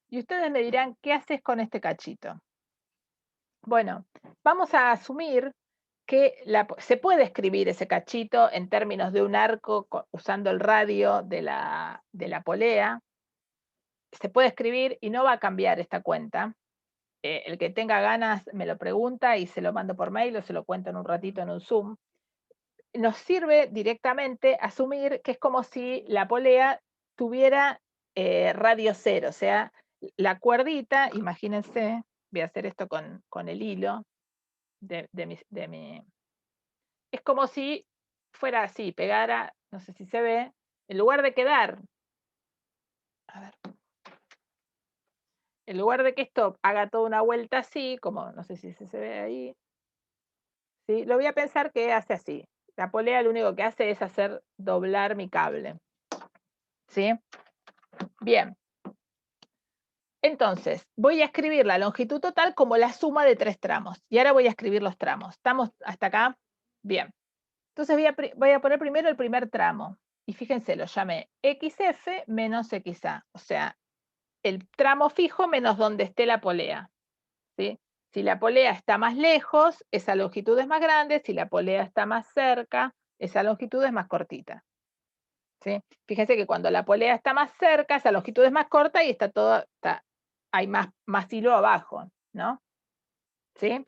Y ustedes me dirán, ¿qué haces con este cachito? Bueno, vamos a asumir que se puede escribir ese cachito en términos de un arco usando el radio de la polea. Se puede escribir y no va a cambiar esta cuenta. El que tenga ganas me lo pregunta y se lo mando por mail o se lo cuento en un ratito en un Zoom. Nos sirve directamente asumir que es como si la polea tuviera radio cero, o sea, la cuerdita, imagínense, voy a hacer esto con el hilo de mi... Es como si fuera así, pegara, no sé si se ve, en lugar de quedar, a ver, en lugar de que esto haga toda una vuelta así, como no sé si se ve ahí, ¿sí? Lo voy a pensar que hace así. La polea lo único que hace es hacer doblar mi cable. ¿Sí? Bien. Entonces, voy a escribir la longitud total como la suma de 3 tramos. Y ahora voy a escribir los tramos. ¿Estamos hasta acá? Bien. Entonces voy a poner primero el primer tramo. Y fíjense, lo llamé XF menos XA. O sea, el tramo fijo menos donde esté la polea. ¿Sí? Si la polea está más lejos, esa longitud es más grande. Si la polea está más cerca, esa longitud es más cortita. ¿Sí? Fíjense que cuando la polea está más cerca, esa longitud es más corta y está todo, hay más hilo abajo, ¿no? ¿Sí?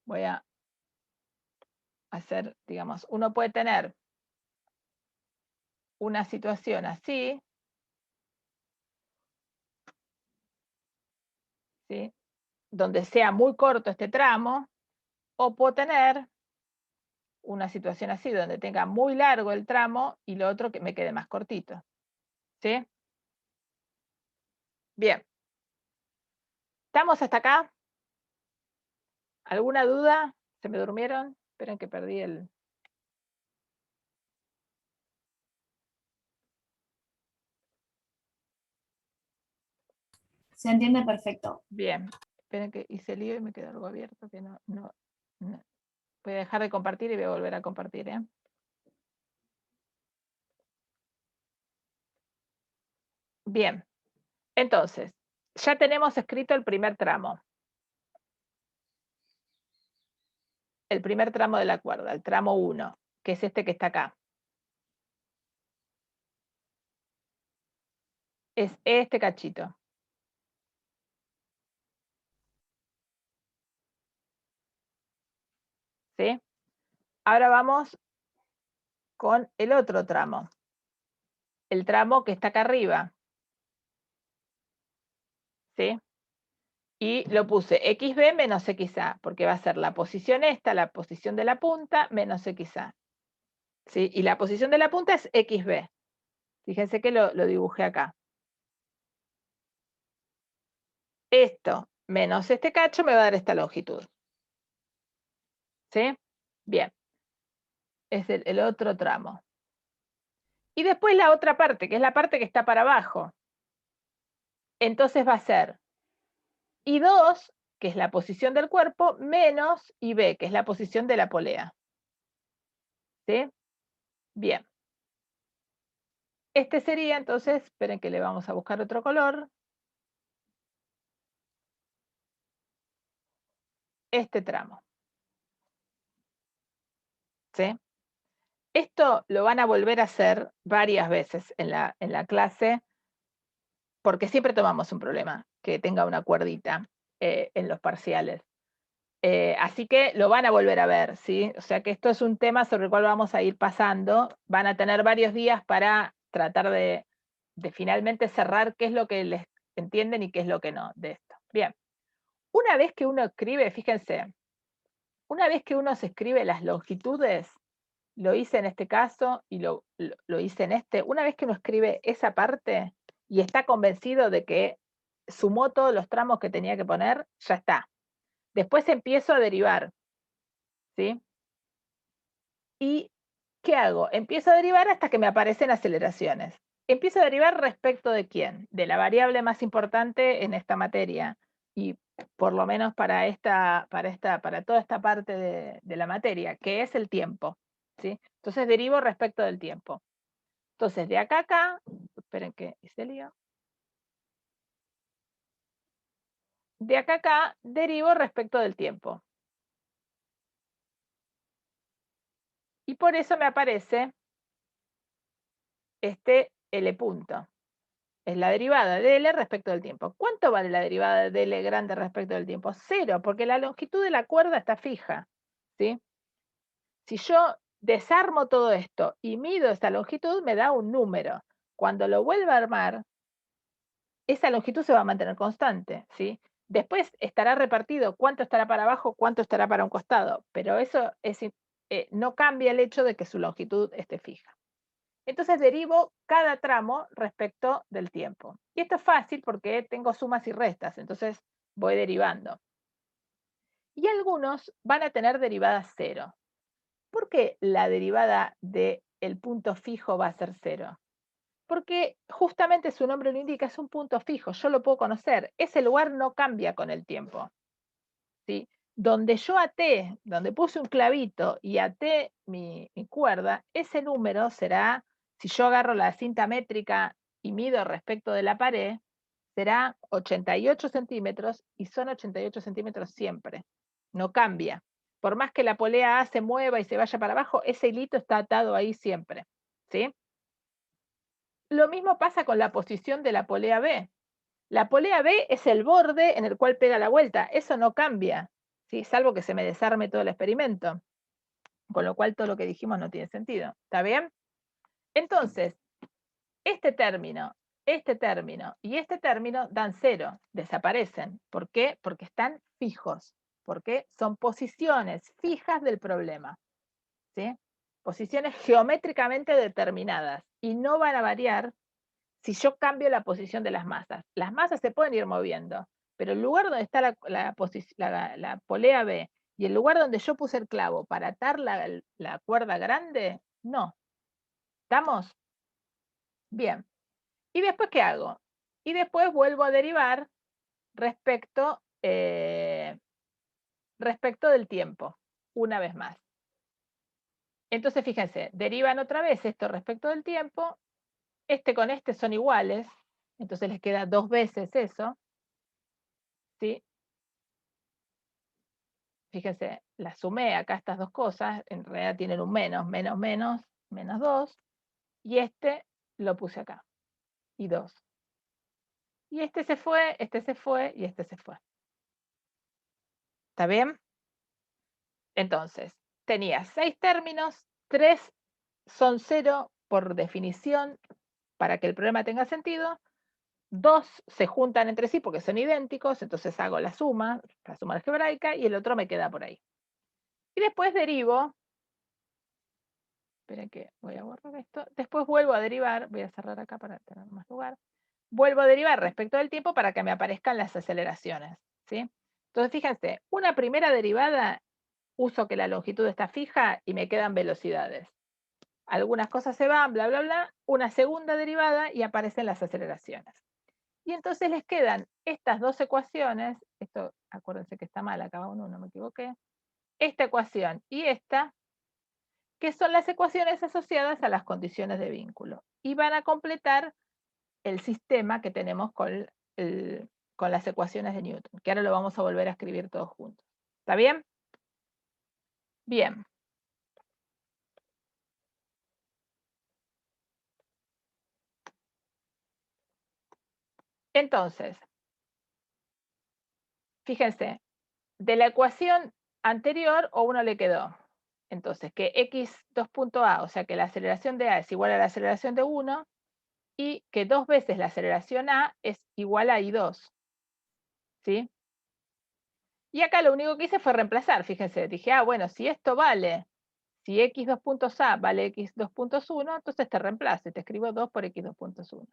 Voy a hacer, digamos, uno puede tener una situación así, ¿sí? Donde sea muy corto este tramo, o puedo tener una situación así, donde tenga muy largo el tramo y lo otro que me quede más cortito. ¿Sí? Bien. ¿Estamos hasta acá? ¿Alguna duda? ¿Se me durmieron? Esperen que perdí el... Se entiende perfecto. Bien. Esperen que hice lío y me quedó algo abierto que no. Voy a dejar de compartir y voy a volver a compartir, ¿eh? Bien. Entonces, ya tenemos escrito el primer tramo. el primer tramo de la cuerda, el tramo 1, que es este que está acá. Es este cachito. ¿Sí? Ahora vamos con el otro tramo. El tramo que está acá arriba. ¿Sí? Y lo puse XB menos XA, porque va a ser la posición esta, la posición de la punta, menos XA. ¿Sí? Y la posición de la punta es XB. Fíjense que lo dibujé acá. Esto menos este cacho me va a dar esta longitud. ¿Sí? Bien. Es el otro tramo. Y después la otra parte, que es la parte que está para abajo. Entonces va a ser I2, que es la posición del cuerpo, menos IB, que es la posición de la polea. ¿Sí? Bien. Este sería, entonces, esperen que le vamos a buscar otro color. Este tramo. ¿Sí? Esto lo van a volver a hacer varias veces en la clase, porque siempre tomamos un problema que tenga una cuerdita en los parciales. Así que lo van a volver a ver, ¿sí? O sea que esto es un tema sobre el cual vamos a ir pasando. Van a tener varios días para tratar de finalmente cerrar qué es lo que les entienden y qué es lo que no de esto. Bien. Una vez que uno escribe, fíjense, una vez que uno se escribe las longitudes, lo hice en este caso y lo hice en este, una vez que uno escribe esa parte y está convencido de que sumó todos los tramos que tenía que poner, ya está. Después empiezo a derivar, ¿sí? ¿Y qué hago? Empiezo a derivar hasta que me aparecen aceleraciones. Empiezo a derivar respecto de quién, de la variable más importante en esta materia y por lo menos para toda esta parte de la materia, que es el tiempo, ¿sí? Entonces derivo respecto del tiempo. Entonces de acá a acá, esperen que hice lío. De acá a acá derivo respecto del tiempo. Y por eso me aparece este L punto. Es la derivada de L respecto del tiempo. ¿Cuánto vale la derivada de L grande respecto del tiempo? 0, porque la longitud de la cuerda está fija, ¿sí? Si yo desarmo todo esto y mido esta longitud, me da un número. Cuando lo vuelva a armar, esa longitud se va a mantener constante, ¿sí? Después estará repartido cuánto estará para abajo, cuánto estará para un costado, pero eso no cambia el hecho de que su longitud esté fija. Entonces derivo cada tramo respecto del tiempo. Y esto es fácil porque tengo sumas y restas, entonces voy derivando. Y algunos van a tener derivada 0. ¿Por qué la derivada del punto fijo va a ser 0? Porque justamente su nombre lo indica, es un punto fijo, yo lo puedo conocer. Ese lugar no cambia con el tiempo, ¿sí? Donde yo até, donde puse un clavito y até mi cuerda, ese número será, si yo agarro la cinta métrica y mido respecto de la pared, será 88 centímetros y son 88 centímetros siempre. No cambia. Por más que la polea A se mueva y se vaya para abajo, ese hilito está atado ahí siempre, ¿sí? Lo mismo pasa con la posición de la polea B. La polea B es el borde en el cual pega la vuelta. Eso no cambia, ¿sí? Salvo que se me desarme todo el experimento. Con lo cual todo lo que dijimos no tiene sentido. ¿Está bien? Entonces, este término y este término dan 0, desaparecen. ¿Por qué? Porque están fijos. Porque son posiciones fijas del problema, ¿sí? Posiciones geométricamente determinadas y no van a variar si yo cambio la posición de las masas. Las masas se pueden ir moviendo, pero el lugar donde está la polea B y el lugar donde yo puse el clavo para atar la cuerda grande, no. ¿Estamos? Bien. ¿Y después qué hago? Y después vuelvo a derivar respecto del tiempo, una vez más. Entonces, fíjense, derivan otra vez esto respecto del tiempo, este con este son iguales, entonces les queda 2 veces eso, ¿sí? fíjense, las sumé acá estas dos cosas, en realidad tienen un menos, menos 2, y este lo puse acá, y 2. Y este se fue, y este se fue. ¿Está bien? Entonces, tenía 6 términos, 3 son 0 por definición para que el problema tenga sentido, 2 se juntan entre sí porque son idénticos, entonces hago la suma algebraica y el otro me queda por ahí. Y después derivo, esperen que voy a borrar esto, después vuelvo a derivar, voy a cerrar acá para tener más lugar, vuelvo a derivar respecto del tiempo para que me aparezcan las aceleraciones, ¿sí? Entonces fíjense, una primera derivada uso que la longitud está fija y me quedan velocidades. Algunas cosas se van, bla, bla, bla, una segunda derivada y aparecen las aceleraciones. Y entonces les quedan estas dos ecuaciones, esto acuérdense que está mal acá uno, no me equivoqué, esta ecuación y esta, que son las ecuaciones asociadas a las condiciones de vínculo. Y van a completar el sistema que tenemos con las ecuaciones de Newton, que ahora lo vamos a volver a escribir todos juntos. ¿Está bien? Bien. Entonces, fíjense, de la ecuación anterior o uno le quedó. Entonces, que x2.a, o sea que la aceleración de a es igual a la aceleración de 1, y que 2 veces la aceleración a es igual a i2. ¿Sí? Y acá lo único que hice fue reemplazar, fíjense, dije, bueno, si esto vale, si x2.a vale x2.1, entonces te reemplazo y te escribo 2 por x2.1.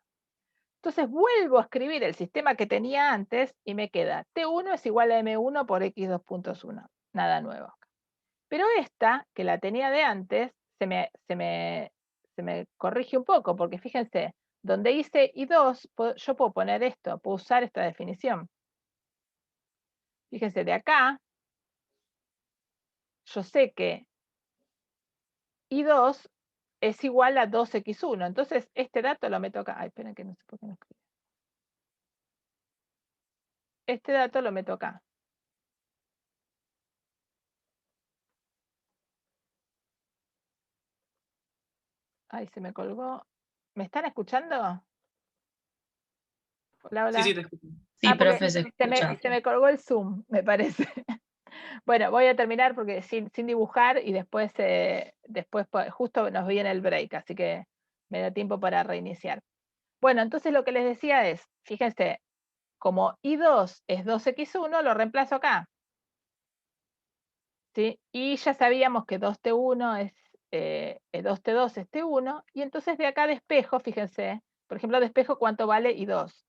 Entonces vuelvo a escribir el sistema que tenía antes y me queda T1 es igual a M1 por x2.1. Nada nuevo. Pero esta, que la tenía de antes, se me corrige un poco, porque fíjense, donde hice I2, yo puedo poner esto, puedo usar esta definición. Fíjense, de acá, yo sé que I2 es igual a 2x1. Entonces, este dato lo meto acá. Ay, esperen que no sé por qué no escribí. Este dato lo meto acá. Ay, se me colgó. ¿Me están escuchando? Hola, hola. Sí, te escucho. Sí, porque profe, se escucha. se me colgó el Zoom, me parece. Bueno, voy a terminar porque sin dibujar y después justo nos viene el break, así que me da tiempo para reiniciar. Bueno, entonces lo que les decía es, fíjense, como I2 es 2x1, lo reemplazo acá. ¿Sí? Y ya sabíamos que 2t1 es 2t2 es t1, y entonces de acá despejo, fíjense, por ejemplo, despejo cuánto vale I2.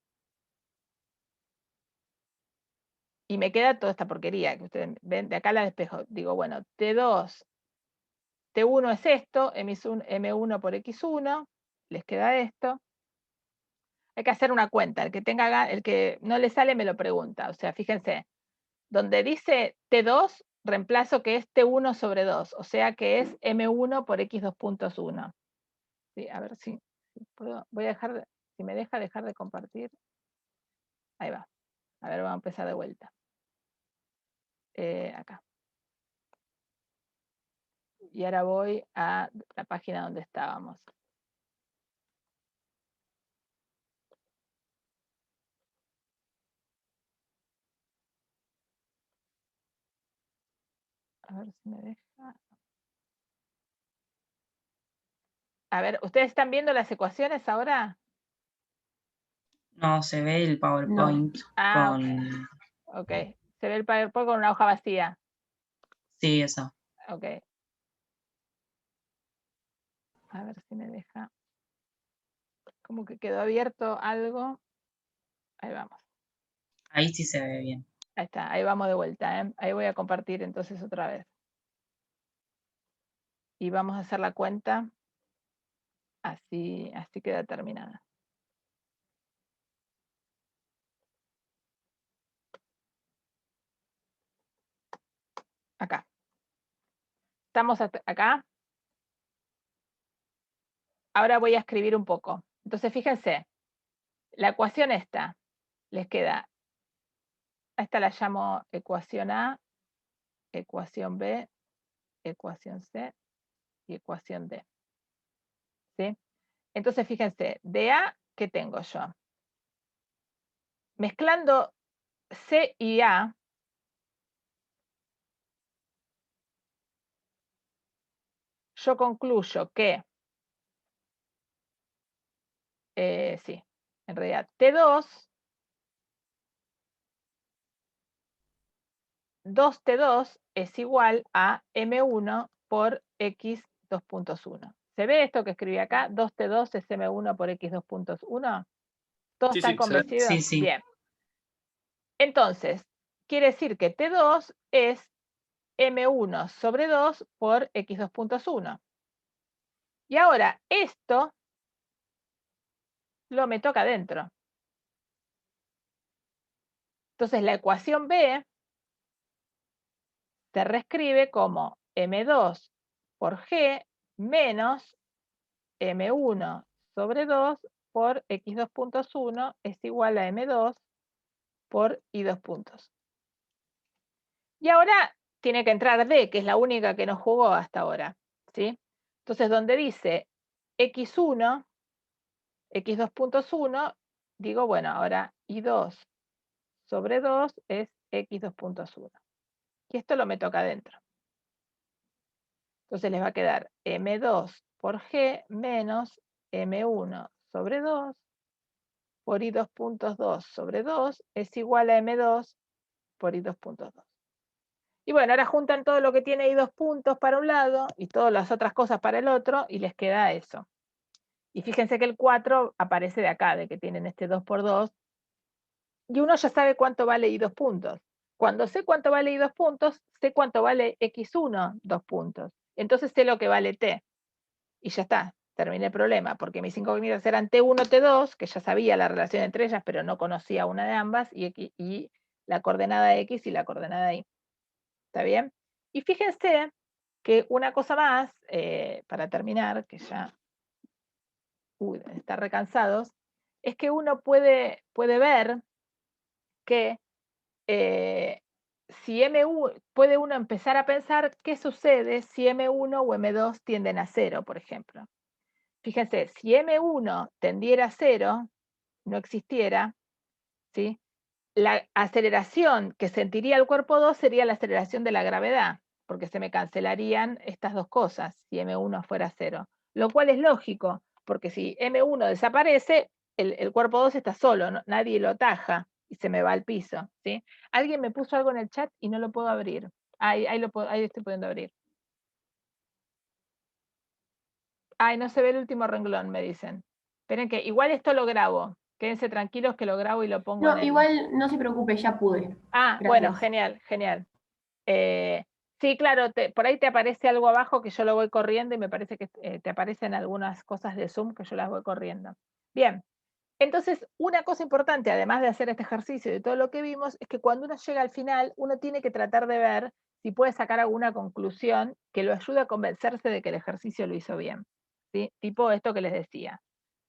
Y me queda toda esta porquería que ustedes ven, de acá la despejo. Digo, bueno, T2, T1 es esto, M1 por X1, les queda esto. Hay que hacer una cuenta, el que no le sale me lo pregunta. O sea, fíjense, donde dice T2, reemplazo que es T1 sobre 2, o sea que es M1 por X2.1. Sí, a ver si puedo, voy a dejar, si me deja dejar de compartir. Ahí va. A ver, vamos a empezar de vuelta. Acá. Y ahora voy a la página donde estábamos. A ver si me deja. A ver, ¿ustedes están viendo las ecuaciones ahora? No, se ve el PowerPoint Ah, con... ok. Se ve el PowerPoint con una hoja vacía. Sí, eso. Ok. A ver si me deja. Como que quedó abierto algo. Ahí vamos. Ahí sí se ve bien. Ahí está, ahí vamos de vuelta. Ahí voy a compartir entonces otra vez. Y vamos a hacer la cuenta. Así queda terminada. Acá. ¿Estamos acá? Ahora voy a escribir un poco. Entonces, fíjense, la ecuación esta les queda. A esta la llamo ecuación A. ecuación B, ecuación C y ecuación D. ¿Sí? Entonces, fíjense, de A, ¿qué tengo yo? Mezclando C y A, yo concluyo que, sí, en realidad, T2, 2T2 es igual a M1 por X 2.1. ¿Se ve esto que escribí acá? 2T2 es M1 por X 2.1. ¿Todos Sí, están sí, se ve. convencidos? Sí, sí. Bien. Entonces, quiere decir que T2 es M1 sobre 2 por X 2.1. Y ahora, esto lo meto acá adentro. Entonces, la ecuación B se reescribe como M2 por G menos M1 sobre 2 por X 2.1 es igual a M2 por I 2 puntos. Y ahora tiene que entrar D, que es la única que nos jugó hasta ahora, ¿sí? Entonces, donde dice X1, X 2.1, digo, bueno, ahora I2 sobre 2 es X 2.1. Y esto lo meto acá adentro. Entonces les va a quedar M2 por G menos M1 sobre 2 por I 2.2 sobre 2 es igual a M2 por I 2.2. Y bueno, ahora juntan todo lo que tiene I 2 puntos para un lado y todas las otras cosas para el otro y les queda eso. Y fíjense que el 4 aparece de acá, de que tienen este 2 por 2. Y uno ya sabe cuánto vale I 2 puntos. Cuando sé cuánto vale I 2 puntos, sé cuánto vale X1 2 puntos. Entonces sé lo que vale T. Y ya está, terminé el problema, porque mis incógnitas eran T1, T2, que ya sabía la relación entre ellas, pero no conocía una de ambas, y la coordenada X y la coordenada Y. ¿Está bien? Y fíjense que una cosa más, para terminar, que ya está recansados, es que uno puede ver que si M1, puede uno empezar a pensar qué sucede si M1 o M2 tienden a 0, por ejemplo. Fíjense, si M1 tendiera a 0, no existiera, ¿sí? La aceleración que sentiría el cuerpo 2 sería la aceleración de la gravedad, porque se me cancelarían estas dos cosas si M1 fuera 0. Lo cual es lógico, porque si M1 desaparece, el cuerpo 2 está solo, nadie lo ataja y se me va al piso, ¿sí? Alguien me puso algo en el chat y no lo puedo abrir. Ahí estoy pudiendo abrir. Ay, no se ve el último renglón, me dicen. Esperen que igual esto lo grabo. Quédense tranquilos que lo grabo y lo pongo en No, el... igual no se preocupe, ya pude. Ah, Gracias. bueno, genial, genial. Sí, claro, por ahí te aparece algo abajo que yo lo voy corriendo y me parece que te aparecen algunas cosas de Zoom que yo las voy corriendo. Bien, entonces una cosa importante, además de hacer este ejercicio y de todo lo que vimos, es que cuando uno llega al final, uno tiene que tratar de ver si puede sacar alguna conclusión que lo ayude a convencerse de que el ejercicio lo hizo bien. ¿Sí? Tipo esto que les decía.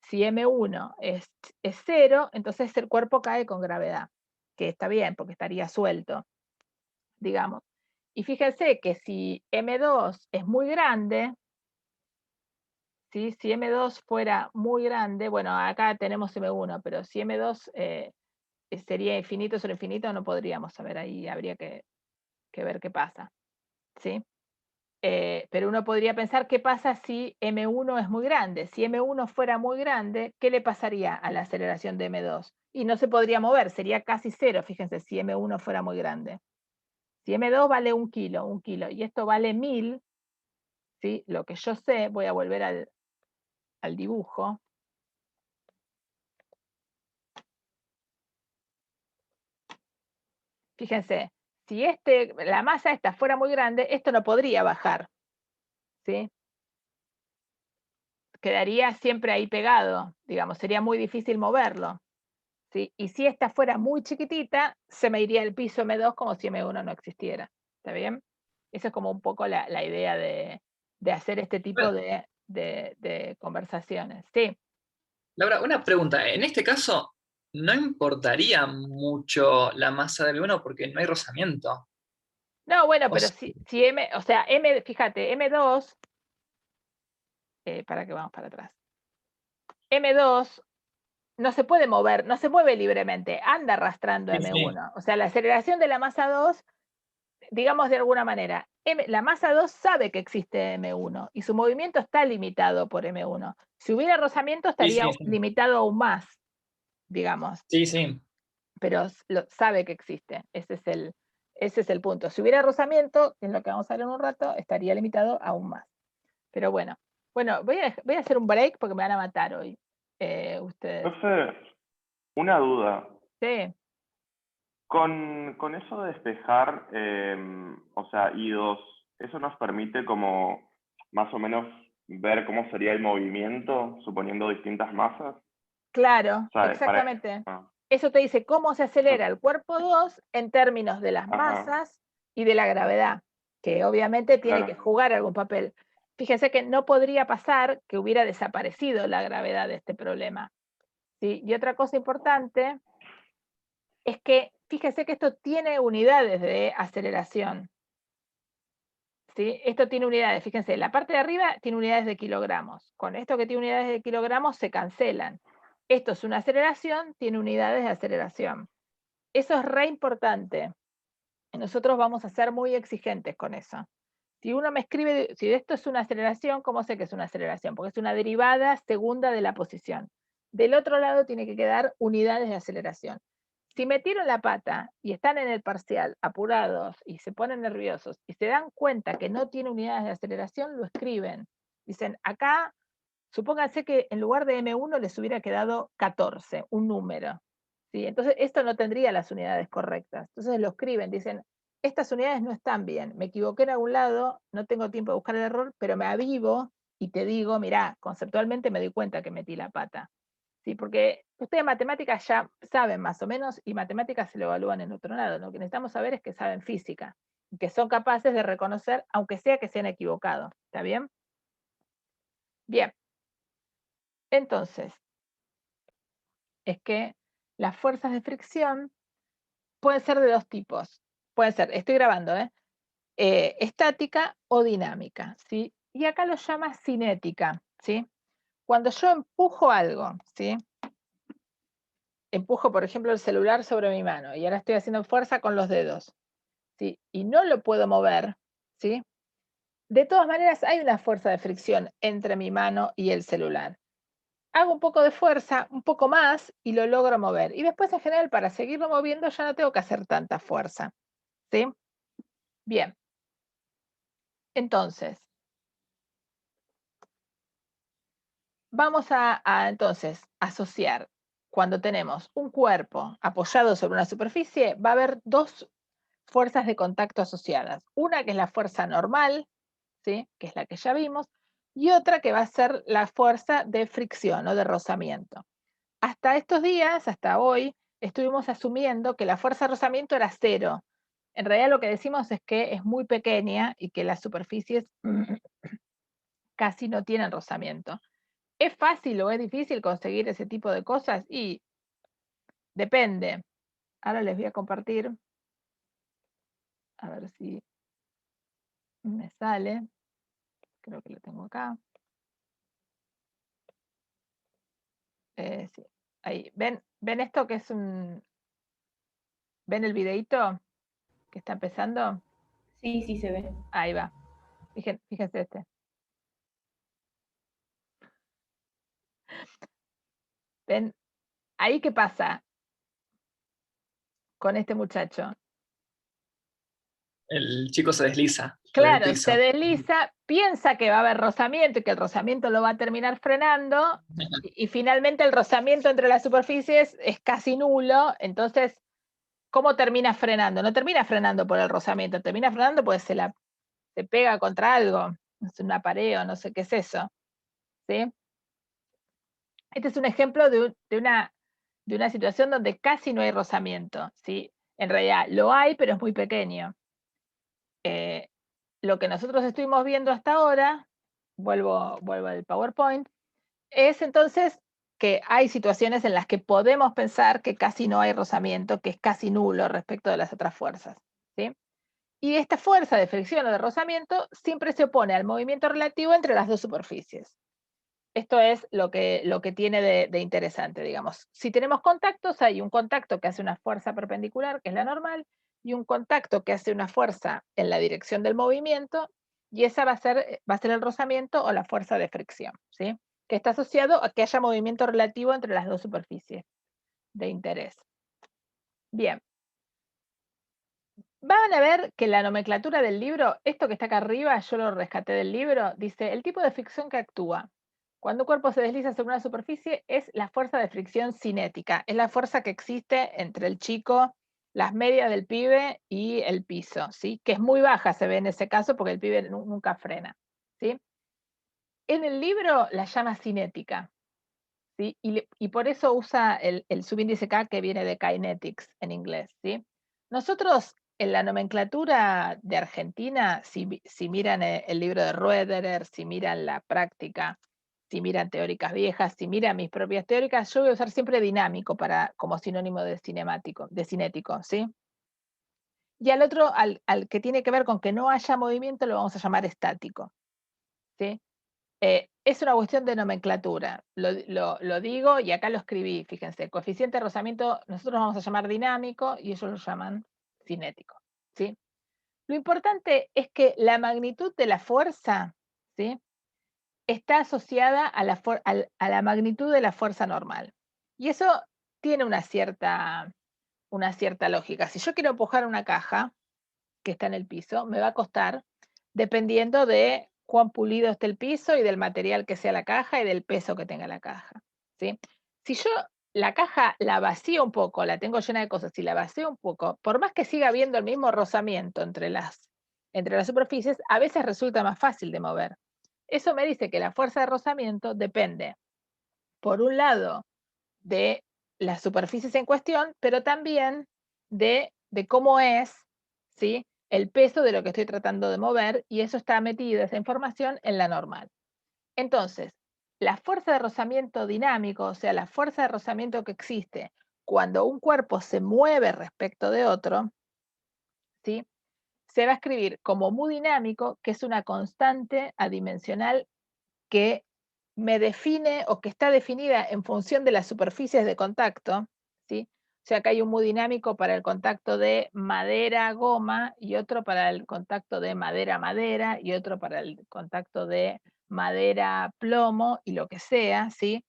Si M1 es 0, entonces el cuerpo cae con gravedad, que está bien, porque estaría suelto, digamos. Y fíjense que si M2 es muy grande, ¿sí? Si M2 fuera muy grande, bueno, acá tenemos M1, pero si M2 sería infinito sobre infinito, no podríamos saber, ahí habría que ver qué pasa, ¿sí? Pero uno podría pensar qué pasa si M1 es muy grande. Si M1 fuera muy grande, ¿qué le pasaría a la aceleración de M2? Y no se podría mover, sería casi cero, fíjense, si M1 fuera muy grande. Si M2 vale 1 kilo, y esto vale 1000, ¿sí? Lo que yo sé, voy a volver al dibujo. Fíjense, si la masa esta fuera muy grande, esto no podría bajar, ¿sí? Quedaría siempre ahí pegado, digamos, sería muy difícil moverlo, ¿sí? Y si esta fuera muy chiquitita, se me iría el piso M2 como si M1 no existiera, ¿está bien? Esa es como un poco la idea de hacer este tipo de conversaciones, ¿sí? Laura, una pregunta. En este caso, no importaría mucho la masa del M1 porque no hay rozamiento. No, bueno, O pero sea- si M, o sea, fíjate, M2, para que vamos para atrás. M2 no se puede mover, no se mueve libremente, anda arrastrando Sí, sí. M1. O sea, la aceleración de la masa 2, digamos de alguna manera, la masa 2 sabe que existe M1 y su movimiento está limitado por M1. Si hubiera rozamiento Sí, estaría sí, sí. limitado aún más, digamos, Sí, sí. pero sabe que existe. Ese es el punto. Si hubiera rozamiento, que es lo que vamos a ver en un rato, estaría limitado aún más. Pero bueno, voy a hacer un break porque me van a matar hoy ustedes. Profe, una duda. Sí, Con eso de despejar, o sea, I2, ¿eso nos permite como más o menos ver cómo sería el movimiento, suponiendo distintas masas? claro, O sea, exactamente. ah, Eso te dice cómo se acelera el cuerpo 2 en términos de las ajá, masas y de la gravedad, que obviamente tiene que claro. jugar algún papel. Fíjense que no podría pasar que hubiera desaparecido la gravedad de este problema. ¿Sí? Y otra cosa importante es que, fíjense que esto tiene unidades de aceleración. ¿Sí? Esto tiene unidades, fíjense, la parte de arriba tiene unidades de kilogramos. Con esto que tiene unidades de kilogramos se cancelan. Esto es una aceleración, tiene unidades de aceleración. Eso es re importante. Nosotros vamos a ser muy exigentes con eso. Si uno me escribe, si esto es una aceleración, ¿cómo sé que es una aceleración? Porque es una derivada segunda de la posición. Del otro lado tiene que quedar unidades de aceleración. Si metieron la pata y están en el parcial apurados y se ponen nerviosos y se dan cuenta que no tiene unidades de aceleración, lo escriben. Dicen, acá, supónganse que en lugar de M1 les hubiera quedado 14, un número. ¿Sí? Entonces, esto no tendría las unidades correctas. Entonces lo escriben, dicen, estas unidades no están bien, me equivoqué en algún lado, no tengo tiempo de buscar el error, pero me avivo y te digo, mirá, conceptualmente me doy cuenta que metí la pata. Sí, porque ustedes matemáticas ya saben más o menos y matemáticas se lo evalúan en otro lado. Lo que necesitamos saber es que saben física, que son capaces de reconocer, aunque sea que se han equivocado. ¿Está bien? Bien. Entonces, es que las fuerzas de fricción pueden ser de dos tipos. Pueden ser, estoy grabando, estática o dinámica, ¿sí? Y acá lo llama cinética, ¿sí? Cuando yo empujo algo, ¿sí? Empujo, por ejemplo, el celular sobre mi mano y ahora estoy haciendo fuerza con los dedos, ¿sí? Y no lo puedo mover, ¿sí? De todas maneras, hay una fuerza de fricción entre mi mano y el celular. Hago un poco de fuerza, un poco más, y lo logro mover. Y después, en general, para seguirlo moviendo, ya no tengo que hacer tanta fuerza, ¿sí? Bien. Entonces, vamos a entonces asociar. Cuando tenemos un cuerpo apoyado sobre una superficie, va a haber dos fuerzas de contacto asociadas. Una que es la fuerza normal, ¿sí? Que es la que ya vimos, y otra que va a ser la fuerza de fricción o de rozamiento. Hasta estos días, hasta hoy, estuvimos asumiendo que la fuerza de rozamiento era cero. En realidad lo que decimos es que es muy pequeña y que las superficies casi no tienen rozamiento. ¿Es fácil o es difícil conseguir ese tipo de cosas? Y depende. Ahora les voy a compartir, a ver si me sale. Creo que lo tengo acá. Sí. Ahí. ¿Ven esto que es un... ¿Ven el videíto que está empezando? Sí, sí se ve. Ahí va. Fíjense este. ¿Ven? Ahí qué pasa con este muchacho. El chico se desliza por el Claro, piso. se desliza, piensa que va a haber rozamiento y que el rozamiento lo va a terminar frenando, y finalmente el rozamiento entre las superficies es casi nulo. Entonces, ¿cómo termina frenando? No termina frenando por el rozamiento, termina frenando porque se pega contra algo, es una pared o no sé qué es eso. ¿Sí? Este es un ejemplo de una situación donde casi no hay rozamiento, ¿sí? En realidad lo hay, pero es muy pequeño. Lo que nosotros estuvimos viendo hasta ahora, vuelvo al PowerPoint, es entonces que hay situaciones en las que podemos pensar que casi no hay rozamiento, que es casi nulo respecto de las otras fuerzas, ¿sí? Y esta fuerza de fricción o de rozamiento siempre se opone al movimiento relativo entre las dos superficies. Esto es lo que tiene de interesante, digamos. Si tenemos contactos, hay un contacto que hace una fuerza perpendicular, que es la normal, y un contacto que hace una fuerza en la dirección del movimiento, y esa va a ser el rozamiento o la fuerza de fricción, ¿sí? Que está asociado a que haya movimiento relativo entre las dos superficies de interés. Bien. Van a ver que la nomenclatura del libro, esto que está acá arriba, yo lo rescaté del libro, dice, el tipo de fricción que actúa cuando un cuerpo se desliza sobre una superficie es la fuerza de fricción cinética, es la fuerza que existe entre el chico, las medias del pibe y el piso, ¿sí? Que es muy baja, se ve en ese caso, porque el pibe nunca frena, ¿sí? En el libro la llama cinética, ¿sí? Y por eso usa el subíndice K, que viene de kinetics en inglés, ¿sí? Nosotros en la nomenclatura de Argentina, si miran el libro de Roederer, si miran la práctica, si miran teóricas viejas, si miran mis propias teóricas, yo voy a usar siempre dinámico como sinónimo de cinético, ¿sí? Y al otro, al que tiene que ver con que no haya movimiento, lo vamos a llamar estático, ¿sí? Es una cuestión de nomenclatura, lo digo y acá lo escribí, fíjense, coeficiente de rozamiento nosotros vamos a llamar dinámico y ellos lo llaman cinético, ¿sí? Lo importante es que la magnitud de la fuerza, ¿sí? Está asociada a la magnitud de la fuerza normal. Y eso tiene una cierta lógica. Si yo quiero empujar una caja que está en el piso, me va a costar, dependiendo de cuán pulido esté el piso y del material que sea la caja y del peso que tenga la caja, ¿sí? Si yo la caja la vacío un poco, la tengo llena de cosas, si la vacío un poco, por más que siga habiendo el mismo rozamiento entre las superficies, a veces resulta más fácil de mover. Eso me dice que la fuerza de rozamiento depende, por un lado, de las superficies en cuestión, pero también de cómo es, ¿sí? El peso de lo que estoy tratando de mover, y eso está metido, esa información, en la normal. Entonces, la fuerza de rozamiento dinámico, o sea, la fuerza de rozamiento que existe cuando un cuerpo se mueve respecto de otro, ¿sí? Se va a escribir como mu dinámico, que es una constante adimensional que me define o que está definida en función de las superficies de contacto, ¿sí? O sea, que hay un mu dinámico para el contacto de madera-goma y otro para el contacto de madera-madera y otro para el contacto de madera-plomo y lo que sea, ¿sí?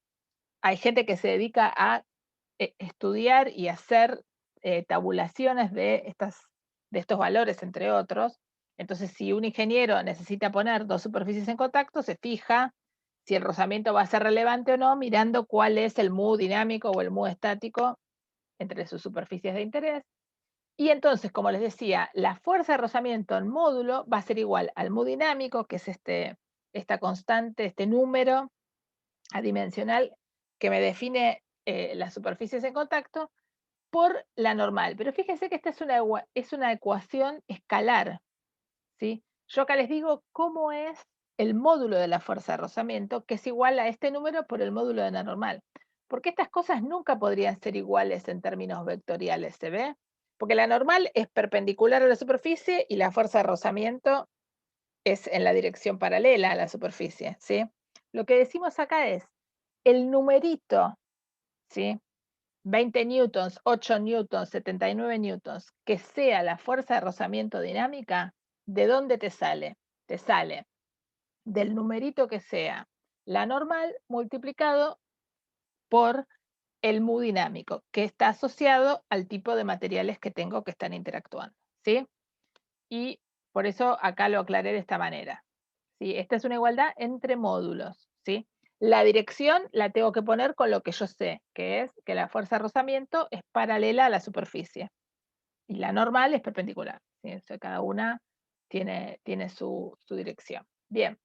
Hay gente que se dedica a estudiar y hacer tabulaciones de estos valores, entre otros. Entonces, si un ingeniero necesita poner dos superficies en contacto, se fija si el rozamiento va a ser relevante o no, mirando cuál es el mu dinámico o el mu estático entre sus superficies de interés. Y entonces, como les decía, la fuerza de rozamiento en módulo va a ser igual al mu dinámico, que es esta constante, este número adimensional que me define las superficies en contacto, por la normal. Pero fíjense que esta es una ecuación escalar, ¿sí? Yo acá les digo cómo es el módulo de la fuerza de rozamiento, que es igual a este número por el módulo de la normal. Porque estas cosas nunca podrían ser iguales en términos vectoriales, ¿se ve? Porque la normal es perpendicular a la superficie y la fuerza de rozamiento es en la dirección paralela a la superficie, ¿sí? Lo que decimos acá es el numerito, ¿sí? 20 newtons, 8 newtons, 79 newtons, que sea la fuerza de rozamiento dinámica, ¿de dónde te sale? Te sale del numerito que sea la normal multiplicado por el mu dinámico, que está asociado al tipo de materiales que tengo que están interactuando, ¿sí? Y por eso acá lo aclaré de esta manera, ¿sí? Esta es una igualdad entre módulos, ¿sí? La dirección la tengo que poner con lo que yo sé, que es que la fuerza de rozamiento es paralela a la superficie y la normal es perpendicular, ¿sí? O sea, cada una tiene su dirección. Bien.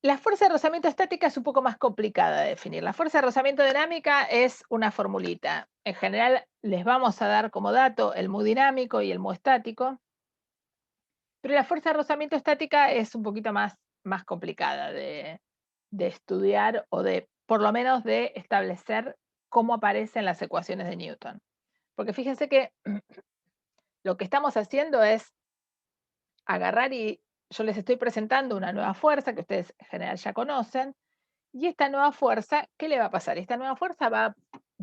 La fuerza de rozamiento estática es un poco más complicada de definir. La fuerza de rozamiento dinámica es una formulita. En general les vamos a dar como dato el mu dinámico y el mu estático, pero la fuerza de rozamiento estática es un poquito más complicada de estudiar o de, por lo menos, de establecer cómo aparecen las ecuaciones de Newton. Porque fíjense que lo que estamos haciendo es agarrar y yo les estoy presentando una nueva fuerza que ustedes en general ya conocen, y esta nueva fuerza, ¿qué le va a pasar? Esta nueva fuerza va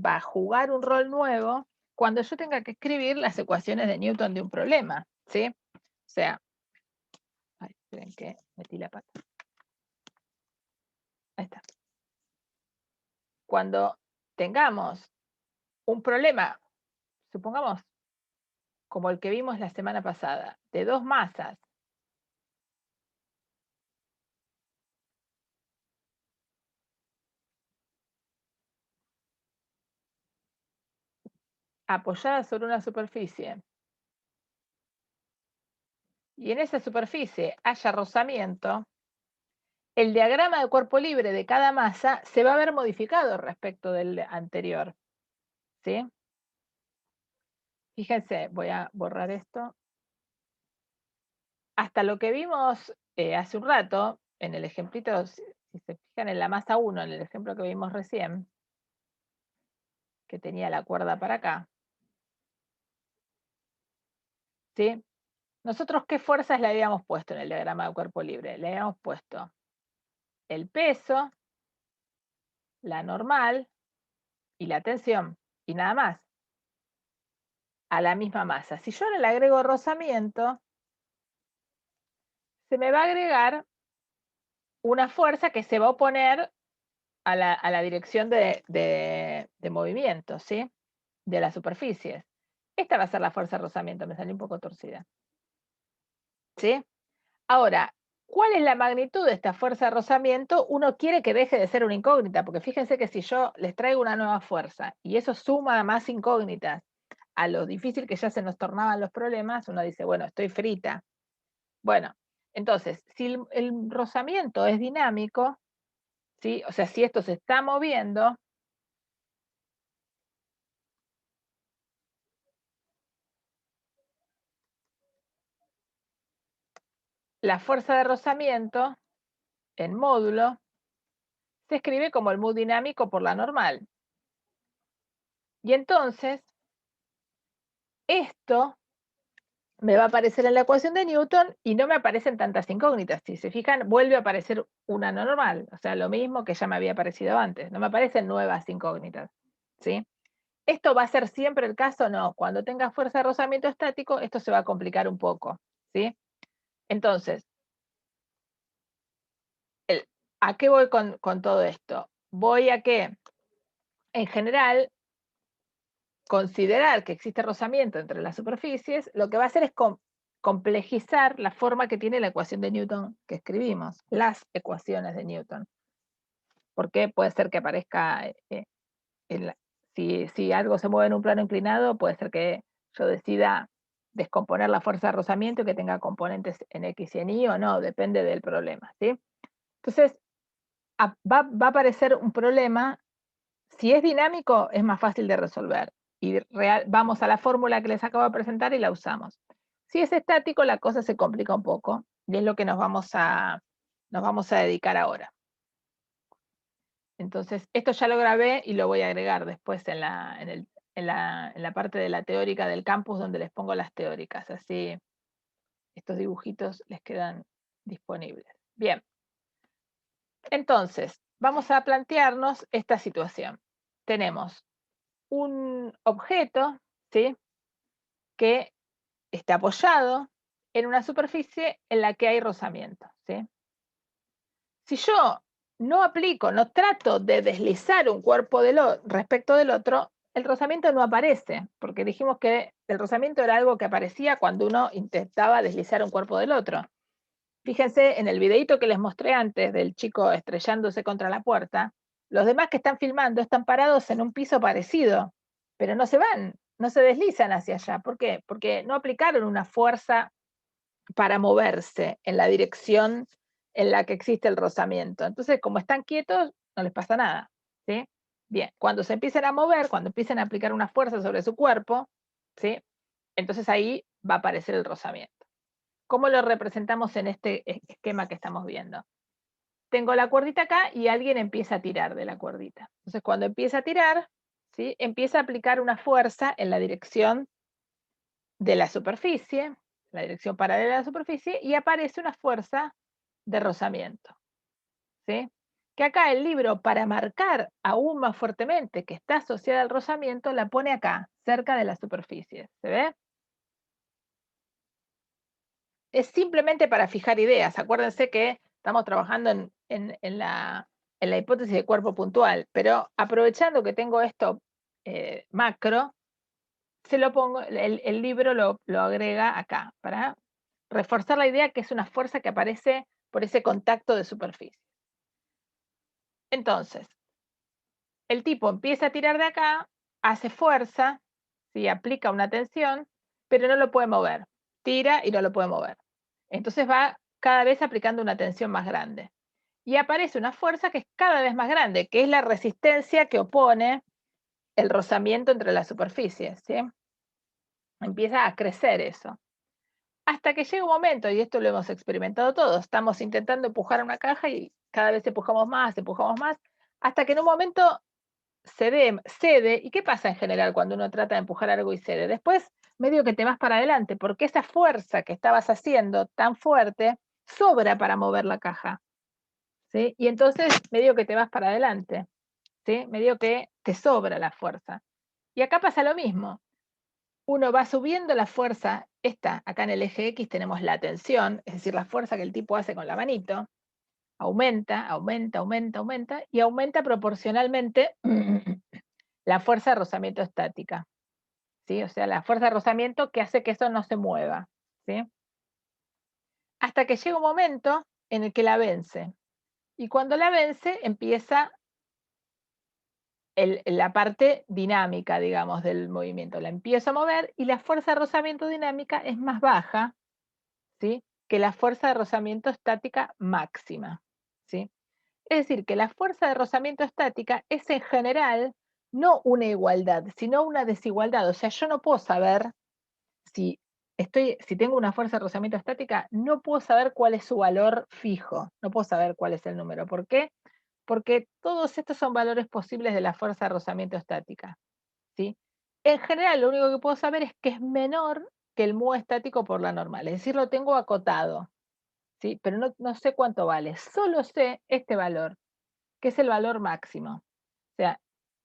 a jugar un rol nuevo cuando yo tenga que escribir las ecuaciones de Newton de un problema, ¿sí? O sea, ay, esperen que metí la pata. Ahí está. Cuando tengamos un problema, supongamos, como el que vimos la semana pasada, de dos masas, apoyadas sobre una superficie, y en esa superficie haya rozamiento, el diagrama de cuerpo libre de cada masa se va a ver modificado respecto del anterior, ¿sí? Fíjense, voy a borrar esto. Hasta lo que vimos hace un rato, en el ejemplito, si se fijan en la masa 1, en el ejemplo que vimos recién, que tenía la cuerda para acá, ¿sí? Nosotros, ¿qué fuerzas le habíamos puesto en el diagrama de cuerpo libre? Le habíamos puesto el peso, la normal y la tensión, y nada más, a la misma masa. Si yo ahora le agrego rozamiento, se me va a agregar una fuerza que se va a oponer a la dirección de movimiento, ¿sí? De las superficies. Esta va a ser la fuerza de rozamiento, me salió un poco torcida. ¿Sí? Ahora, ¿cuál es la magnitud de esta fuerza de rozamiento? Uno quiere que deje de ser una incógnita, porque fíjense que si yo les traigo una nueva fuerza y eso suma más incógnitas a lo difícil que ya se nos tornaban los problemas, uno dice, bueno, estoy frita. Bueno, entonces, si el rozamiento es dinámico, ¿sí? O sea, si esto se está moviendo, la fuerza de rozamiento en módulo se escribe como el mu dinámico por la normal. Y entonces, esto me va a aparecer en la ecuación de Newton y no me aparecen tantas incógnitas. Si se fijan, vuelve a aparecer una normal, o sea, lo mismo que ya me había aparecido antes. No me aparecen nuevas incógnitas, ¿sí? ¿Esto va a ser siempre el caso? No. Cuando tenga fuerza de rozamiento estático, esto se va a complicar un poco, ¿sí? Entonces, ¿a qué voy con todo esto? Voy a que, en general, considerar que existe rozamiento entre las superficies, lo que va a hacer es complejizar la forma que tiene la ecuación de Newton que escribimos, las ecuaciones de Newton. Porque puede ser que aparezca, si algo se mueve en un plano inclinado, puede ser que yo decida descomponer la fuerza de rozamiento y que tenga componentes en X y en Y o no, depende del problema, ¿sí? Entonces, va a aparecer un problema. Si es dinámico, es más fácil de resolver. Y vamos a la fórmula que les acabo de presentar y la usamos. Si es estático, la cosa se complica un poco. Y es lo que nos vamos a dedicar ahora. Entonces, esto ya lo grabé y lo voy a agregar después en la parte de la teórica del campus donde les pongo las teóricas. Así estos dibujitos les quedan disponibles. Bien. Entonces, vamos a plantearnos esta situación. Tenemos un objeto, ¿sí?, que está apoyado en una superficie en la que hay rozamiento, ¿sí? Si yo no trato de deslizar un cuerpo respecto del otro, el rozamiento no aparece, porque dijimos que el rozamiento era algo que aparecía cuando uno intentaba deslizar un cuerpo del otro. Fíjense en el videito que les mostré antes del chico estrellándose contra la puerta, los demás que están filmando están parados en un piso parecido, pero no se van, no se deslizan hacia allá. ¿Por qué? Porque no aplicaron una fuerza para moverse en la dirección en la que existe el rozamiento. Entonces, como están quietos, no les pasa nada, ¿sí? Bien, cuando se empiecen a mover, cuando empiecen a aplicar una fuerza sobre su cuerpo, ¿sí?, entonces ahí va a aparecer el rozamiento. ¿Cómo lo representamos en este esquema que estamos viendo? Tengo la cuerdita acá y alguien empieza a tirar de la cuerdita. Entonces, cuando empieza a tirar, ¿sí? Empieza a aplicar una fuerza en la dirección de la superficie, la dirección paralela a la superficie, y aparece una fuerza de rozamiento, ¿sí? Que acá el libro, para marcar aún más fuertemente que está asociada al rozamiento, la pone acá, cerca de la superficie. ¿Se ve? Es simplemente para fijar ideas. Acuérdense que estamos trabajando en la hipótesis de cuerpo puntual, pero aprovechando que tengo esto macro, se lo pongo, el libro lo agrega acá, para reforzar la idea que es una fuerza que aparece por ese contacto de superficie. Entonces, el tipo empieza a tirar de acá, hace fuerza, ¿sí? Aplica una tensión, pero no lo puede mover. Tira y no lo puede mover. Entonces va cada vez aplicando una tensión más grande. Y aparece una fuerza que es cada vez más grande, que es la resistencia que opone el rozamiento entre las superficies, ¿sí? Empieza a crecer eso. Hasta que llega un momento, y esto lo hemos experimentado todos, estamos intentando empujar una caja y cada vez empujamos más, hasta que en un momento cede. ¿Y qué pasa en general cuando uno trata de empujar algo y cede? Después medio que te vas para adelante, porque esa fuerza que estabas haciendo tan fuerte sobra para mover la caja, ¿sí? Y entonces medio que te vas para adelante, ¿sí? Medio que te sobra la fuerza. Y acá pasa lo mismo. Uno va subiendo la fuerza, acá en el eje X tenemos la tensión, es decir, la fuerza que el tipo hace con la manito, aumenta, y aumenta proporcionalmente la fuerza de rozamiento estática, ¿sí? O sea, la fuerza de rozamiento que hace que eso no se mueva, ¿sí? Hasta que llega un momento en el que la vence. Y cuando la vence, empieza la parte dinámica, digamos, del movimiento. La empiezo a mover y la fuerza de rozamiento dinámica es más baja, ¿sí? Que la fuerza de rozamiento estática máxima, ¿sí? Es decir, que la fuerza de rozamiento estática es en general no una igualdad, sino una desigualdad. O sea, yo no puedo saber si tengo una fuerza de rozamiento estática, no puedo saber cuál es su valor fijo, no puedo saber cuál es el número. ¿Por qué? Porque todos estos son valores posibles de la fuerza de rozamiento estática, ¿sí? En general, lo único que puedo saber es que es menor que el mu estático por la normal, es decir, lo tengo acotado, ¿sí? Pero no sé cuánto vale, solo sé este valor, que es el valor máximo. O sea,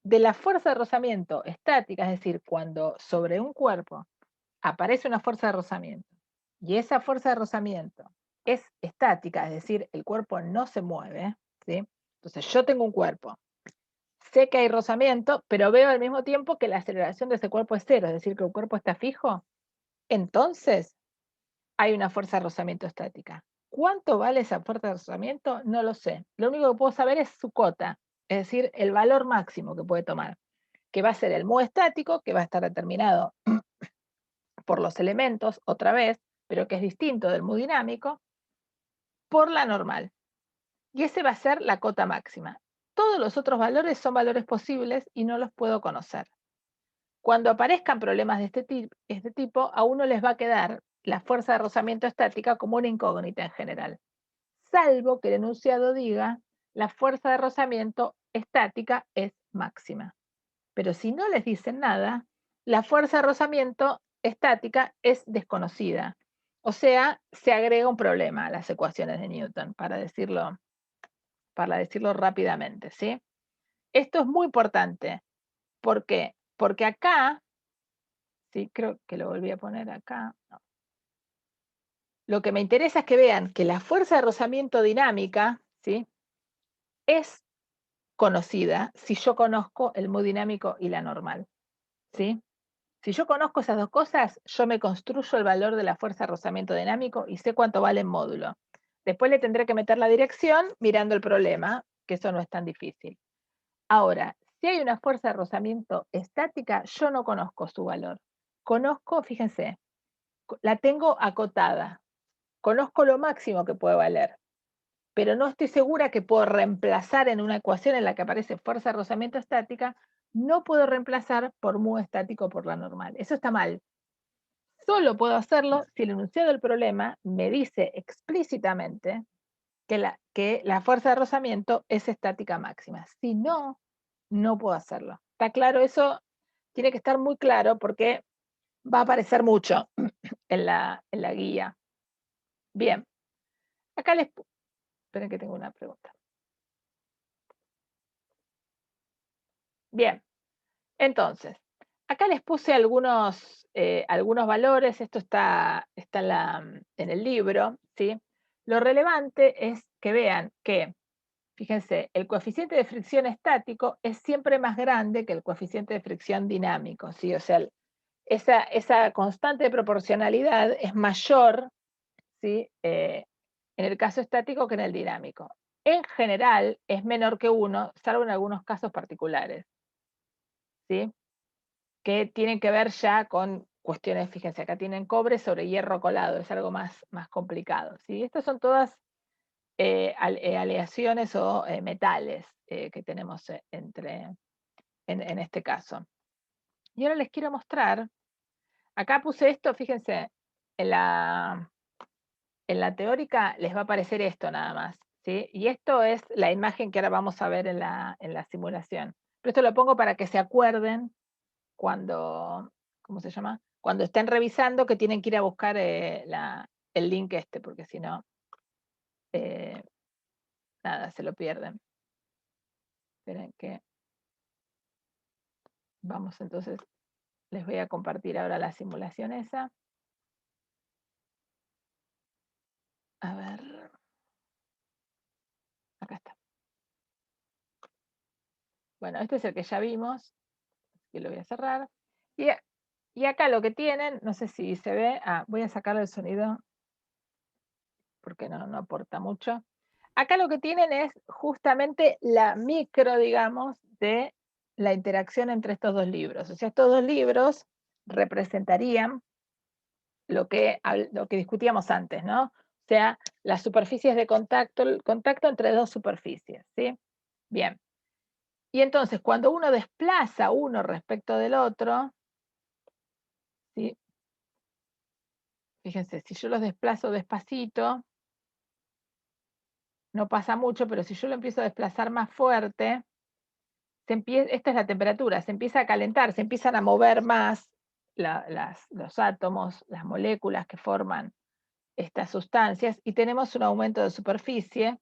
de la fuerza de rozamiento estática, es decir, cuando sobre un cuerpo aparece una fuerza de rozamiento y esa fuerza de rozamiento es estática, es decir, el cuerpo no se mueve, ¿sí? Entonces yo tengo un cuerpo, sé que hay rozamiento, pero veo al mismo tiempo que la aceleración de ese cuerpo es cero, es decir, que el cuerpo está fijo, entonces hay una fuerza de rozamiento estática. ¿Cuánto vale esa fuerza de rozamiento? No lo sé. Lo único que puedo saber es su cota, es decir, el valor máximo que puede tomar, que va a ser el mu estático, que va a estar determinado por los elementos, otra vez, pero que es distinto del mu dinámico, por la normal. Y ese va a ser la cota máxima. Todos los otros valores son valores posibles y no los puedo conocer. Cuando aparezcan problemas de este tipo, a uno les va a quedar la fuerza de rozamiento estática como una incógnita en general, salvo que el enunciado diga la fuerza de rozamiento estática es máxima. Pero si no les dicen nada, la fuerza de rozamiento estática es desconocida. O sea, se agrega un problema a las ecuaciones de Newton, para decirlo rápidamente, ¿sí? Esto es muy importante. ¿Por qué? Porque acá, sí, creo que lo volví a poner acá. No. Lo que me interesa es que vean que la fuerza de rozamiento dinámica, ¿sí? Es conocida si yo conozco el mu dinámico y la normal, ¿sí? Si yo conozco esas dos cosas, yo me construyo el valor de la fuerza de rozamiento dinámico y sé cuánto vale en módulo. Después le tendré que meter la dirección mirando el problema, que eso no es tan difícil. Ahora, si hay una fuerza de rozamiento estática, yo no conozco su valor. Conozco, fíjense, la tengo acotada. Conozco lo máximo que puede valer, pero no estoy segura que puedo reemplazar en una ecuación en la que aparece fuerza de rozamiento estática, no puedo reemplazar por mu estático por la normal. Eso está mal. Solo puedo hacerlo si el enunciado del problema me dice explícitamente que la fuerza de rozamiento es estática máxima. Si no, no puedo hacerlo. ¿Está claro eso? Tiene que estar muy claro porque va a aparecer mucho en la guía. Bien. Acá esperen que tengo una pregunta. Bien. Entonces, acá les puse algunos valores. Esto está en el libro, ¿sí? Lo relevante es que vean que, fíjense, el coeficiente de fricción estático es siempre más grande que el coeficiente de fricción dinámico, ¿sí? O sea, esa constante de proporcionalidad es mayor, ¿sí? En el caso estático que en el dinámico. En general es menor que 1, salvo en algunos casos particulares, ¿sí? Que tienen que ver ya con cuestiones, fíjense, acá tienen cobre sobre hierro colado, es algo más complicado, ¿sí? Estas son todas aleaciones o metales que tenemos en este caso. Y ahora les quiero mostrar, acá puse esto, fíjense, en la teórica les va a aparecer esto nada más, ¿sí? Y esto es la imagen que ahora vamos a ver en la simulación. Pero esto lo pongo para que se acuerden cuando, ¿cómo se llama? Cuando estén revisando que tienen que ir a buscar el link porque si no, nada, se lo pierden. Esperen que vamos entonces, les voy a compartir ahora la simulación esa. A ver, acá está. Bueno, este es el que ya vimos, que lo voy a cerrar. Y acá lo que tienen, no sé si se ve, voy a sacarle el sonido porque no aporta mucho. Acá lo que tienen es justamente la micro, digamos, de la interacción entre estos dos libros. O sea, estos dos libros representarían lo que discutíamos antes, ¿no? O sea, las superficies de contacto, el contacto entre dos superficies, ¿sí? Bien. Y entonces, cuando uno desplaza uno respecto del otro, ¿sí? Fíjense, si yo los desplazo despacito, no pasa mucho, pero si yo lo empiezo a desplazar más fuerte, esta es la temperatura, se empieza a calentar, se empiezan a mover más los átomos, las moléculas que forman estas sustancias, y tenemos un aumento de superficie,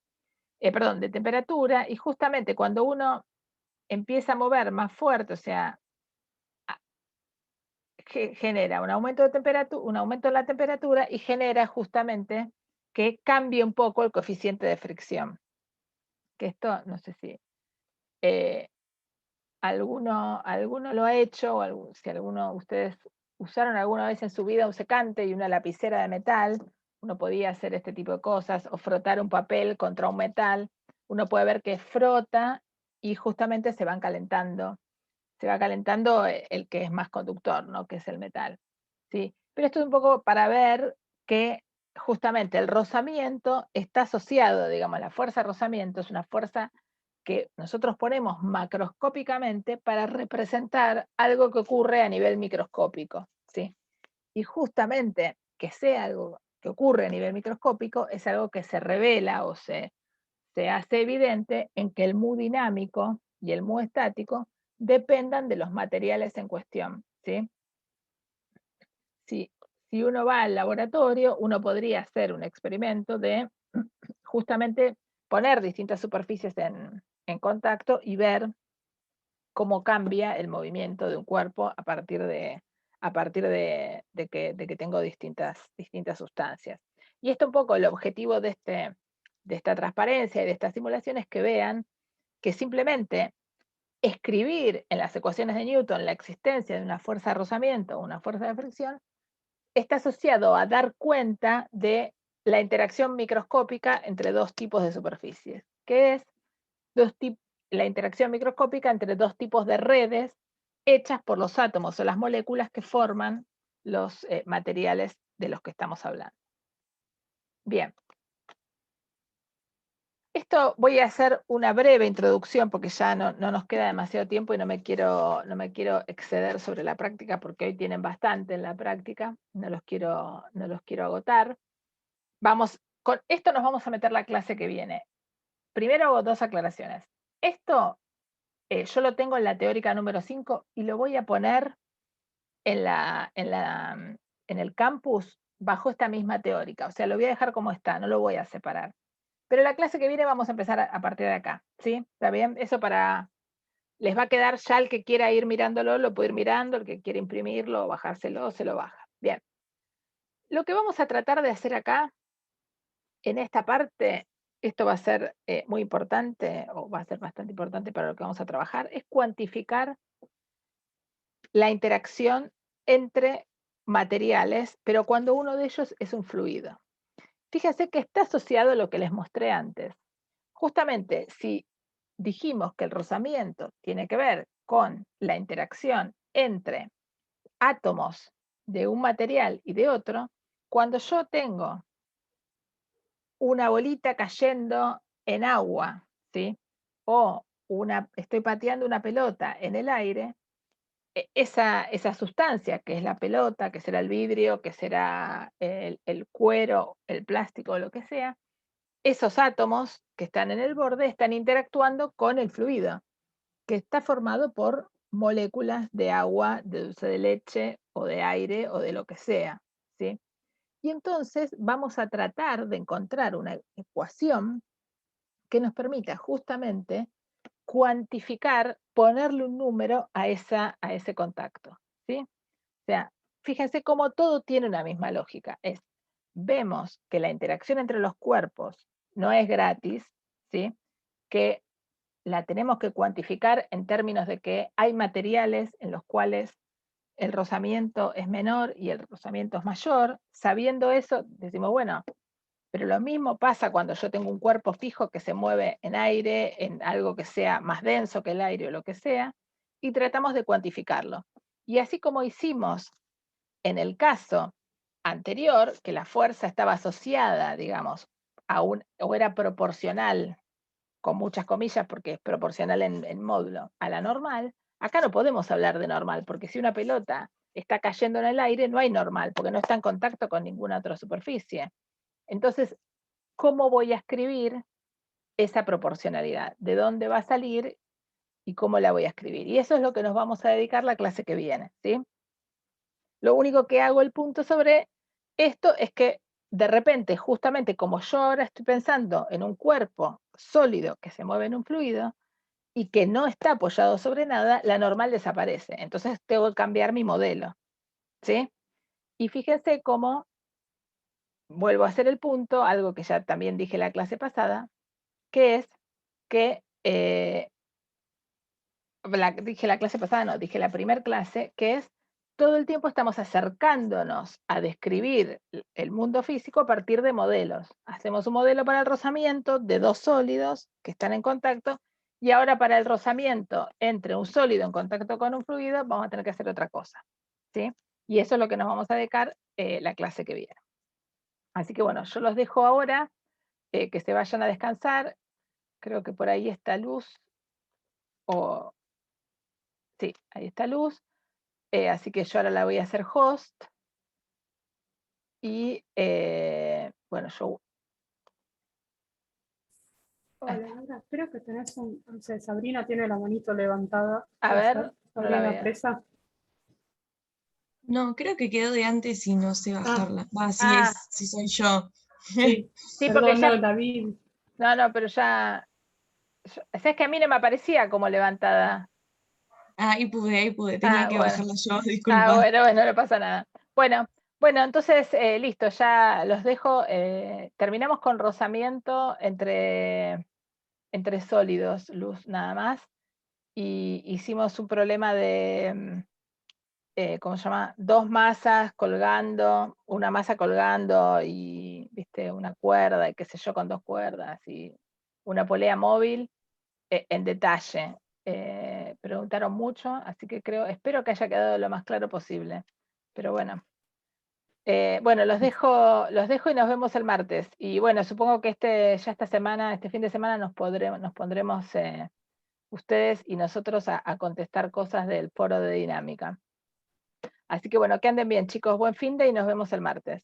de temperatura, y justamente cuando uno empieza a mover más fuerte, o sea, genera un aumento de temperatura, un aumento en la temperatura, y genera justamente que cambie un poco el coeficiente de fricción. Que esto, no sé si alguno lo ha hecho, o si alguno de ustedes usaron alguna vez en su vida un secante y una lapicera de metal, uno podía hacer este tipo de cosas, o frotar un papel contra un metal, uno puede ver que frota y justamente se va calentando el que es más conductor, ¿no? Que es el metal, ¿sí? Pero esto es un poco para ver que justamente el rozamiento está asociado, digamos, la fuerza de rozamiento es una fuerza que nosotros ponemos macroscópicamente para representar algo que ocurre a nivel microscópico, ¿sí? Y justamente que sea algo que ocurre a nivel microscópico es algo que se revela o se hace evidente en que el mu dinámico y el mu estático dependan de los materiales en cuestión, ¿sí? Si uno va al laboratorio, uno podría hacer un experimento de justamente poner distintas superficies en contacto y ver cómo cambia el movimiento de un cuerpo a partir de que tengo distintas sustancias. Y esto un poco el objetivo de esta transparencia y de esta simulación es que vean que simplemente escribir en las ecuaciones de Newton la existencia de una fuerza de rozamiento o una fuerza de fricción está asociado a dar cuenta de la interacción microscópica entre dos tipos de superficies, que es la interacción microscópica entre dos tipos de redes hechas por los átomos o las moléculas que forman los materiales de los que estamos hablando. Bien. Esto voy a hacer una breve introducción porque ya no nos queda demasiado tiempo y no me quiero exceder sobre la práctica porque hoy tienen bastante en la práctica, no los quiero agotar. Con esto nos vamos a meter la clase que viene. Primero hago dos aclaraciones. Esto yo lo tengo en la teórica número 5 y lo voy a poner en el campus bajo esta misma teórica. O sea, lo voy a dejar como está, no lo voy a separar. Pero la clase que viene vamos a empezar a partir de acá, ¿sí? ¿Está bien? Eso les va a quedar ya el que quiera ir mirándolo, lo puede ir mirando, el que quiera imprimirlo o bajárselo, se lo baja. Bien. Lo que vamos a tratar de hacer acá, en esta parte, esto va a ser muy importante, o va a ser bastante importante para lo que vamos a trabajar, es cuantificar la interacción entre materiales, pero cuando uno de ellos es un fluido. Fíjense que está asociado a lo que les mostré antes. Justamente, si dijimos que el rozamiento tiene que ver con la interacción entre átomos de un material y de otro, cuando yo tengo una bolita cayendo en agua, ¿sí? O estoy pateando una pelota en el aire, esa sustancia que es la pelota, que será el vidrio, que será el cuero, el plástico, lo que sea, esos átomos que están en el borde están interactuando con el fluido, que está formado por moléculas de agua, de dulce de leche o de aire o de lo que sea, ¿sí? Y entonces vamos a tratar de encontrar una ecuación que nos permita justamente cuantificar, ponerle un número a ese contacto, ¿sí? O sea, fíjense cómo todo tiene una misma lógica. Vemos que la interacción entre los cuerpos no es gratis, ¿sí? Que la tenemos que cuantificar en términos de que hay materiales en los cuales el rozamiento es menor y el rozamiento es mayor. Sabiendo eso, decimos, bueno, pero lo mismo pasa cuando yo tengo un cuerpo fijo que se mueve en aire, en algo que sea más denso que el aire o lo que sea, y tratamos de cuantificarlo. Y así como hicimos en el caso anterior, que la fuerza estaba asociada, digamos, o era proporcional, con muchas comillas, porque es proporcional en módulo, a la normal, acá no podemos hablar de normal, porque si una pelota está cayendo en el aire, no hay normal, porque no está en contacto con ninguna otra superficie. Entonces, ¿cómo voy a escribir esa proporcionalidad? ¿De dónde va a salir y cómo la voy a escribir? Y eso es lo que nos vamos a dedicar la clase que viene, ¿sí? Lo único que hago el punto sobre esto es que de repente, justamente como yo ahora estoy pensando en un cuerpo sólido que se mueve en un fluido y que no está apoyado sobre nada, la normal desaparece. Entonces tengo que cambiar mi modelo, ¿sí? Y fíjense cómo vuelvo a hacer el punto, algo que ya también dije la clase pasada, que es que, dije la clase pasada, no, dije la primer clase, que es todo el tiempo estamos acercándonos a describir el mundo físico a partir de modelos. Hacemos un modelo para el rozamiento de dos sólidos que están en contacto, y ahora para el rozamiento entre un sólido en contacto con un fluido vamos a tener que hacer otra cosa, ¿sí? Y eso es lo que nos vamos a dedicar la clase que viene. Así que bueno, yo los dejo ahora, que se vayan a descansar. Creo que por ahí está Luz, sí, ahí está Luz. Así que yo ahora la voy a hacer host. Y bueno, yo. Hola, Laura, creo que tenés no sé, Sabrina tiene la manito levantada. A ¿Puede ver, ser? no la Sabrina veo. Presa. No, creo que quedó de antes y no sé bajarla. Va, si Ah. es, si soy yo. Sí, Sí, porque perdón, ya. no, David. No, pero ya. Es que a mí no me aparecía como levantada. Ahí pude. Tenía que Bueno. bajarla yo, disculpa. Bueno, no pasa nada. Bueno, entonces, listo, ya los dejo. Terminamos con rozamiento entre sólidos, Luz, nada más. Y hicimos un problema de, ¿cómo se llama? Dos masas colgando, una masa colgando y, viste, una cuerda y qué sé yo, con dos cuerdas y una polea móvil en detalle. Preguntaron mucho, así que espero que haya quedado lo más claro posible. Pero bueno. Bueno, los dejo y nos vemos el martes. Y bueno, supongo que este fin de semana nos pondremos ustedes y nosotros a contestar cosas del foro de dinámica. Así que bueno, que anden bien, chicos, buen fin de y nos vemos el martes.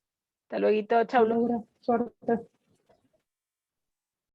Hasta luego, chau. Laura, suerte.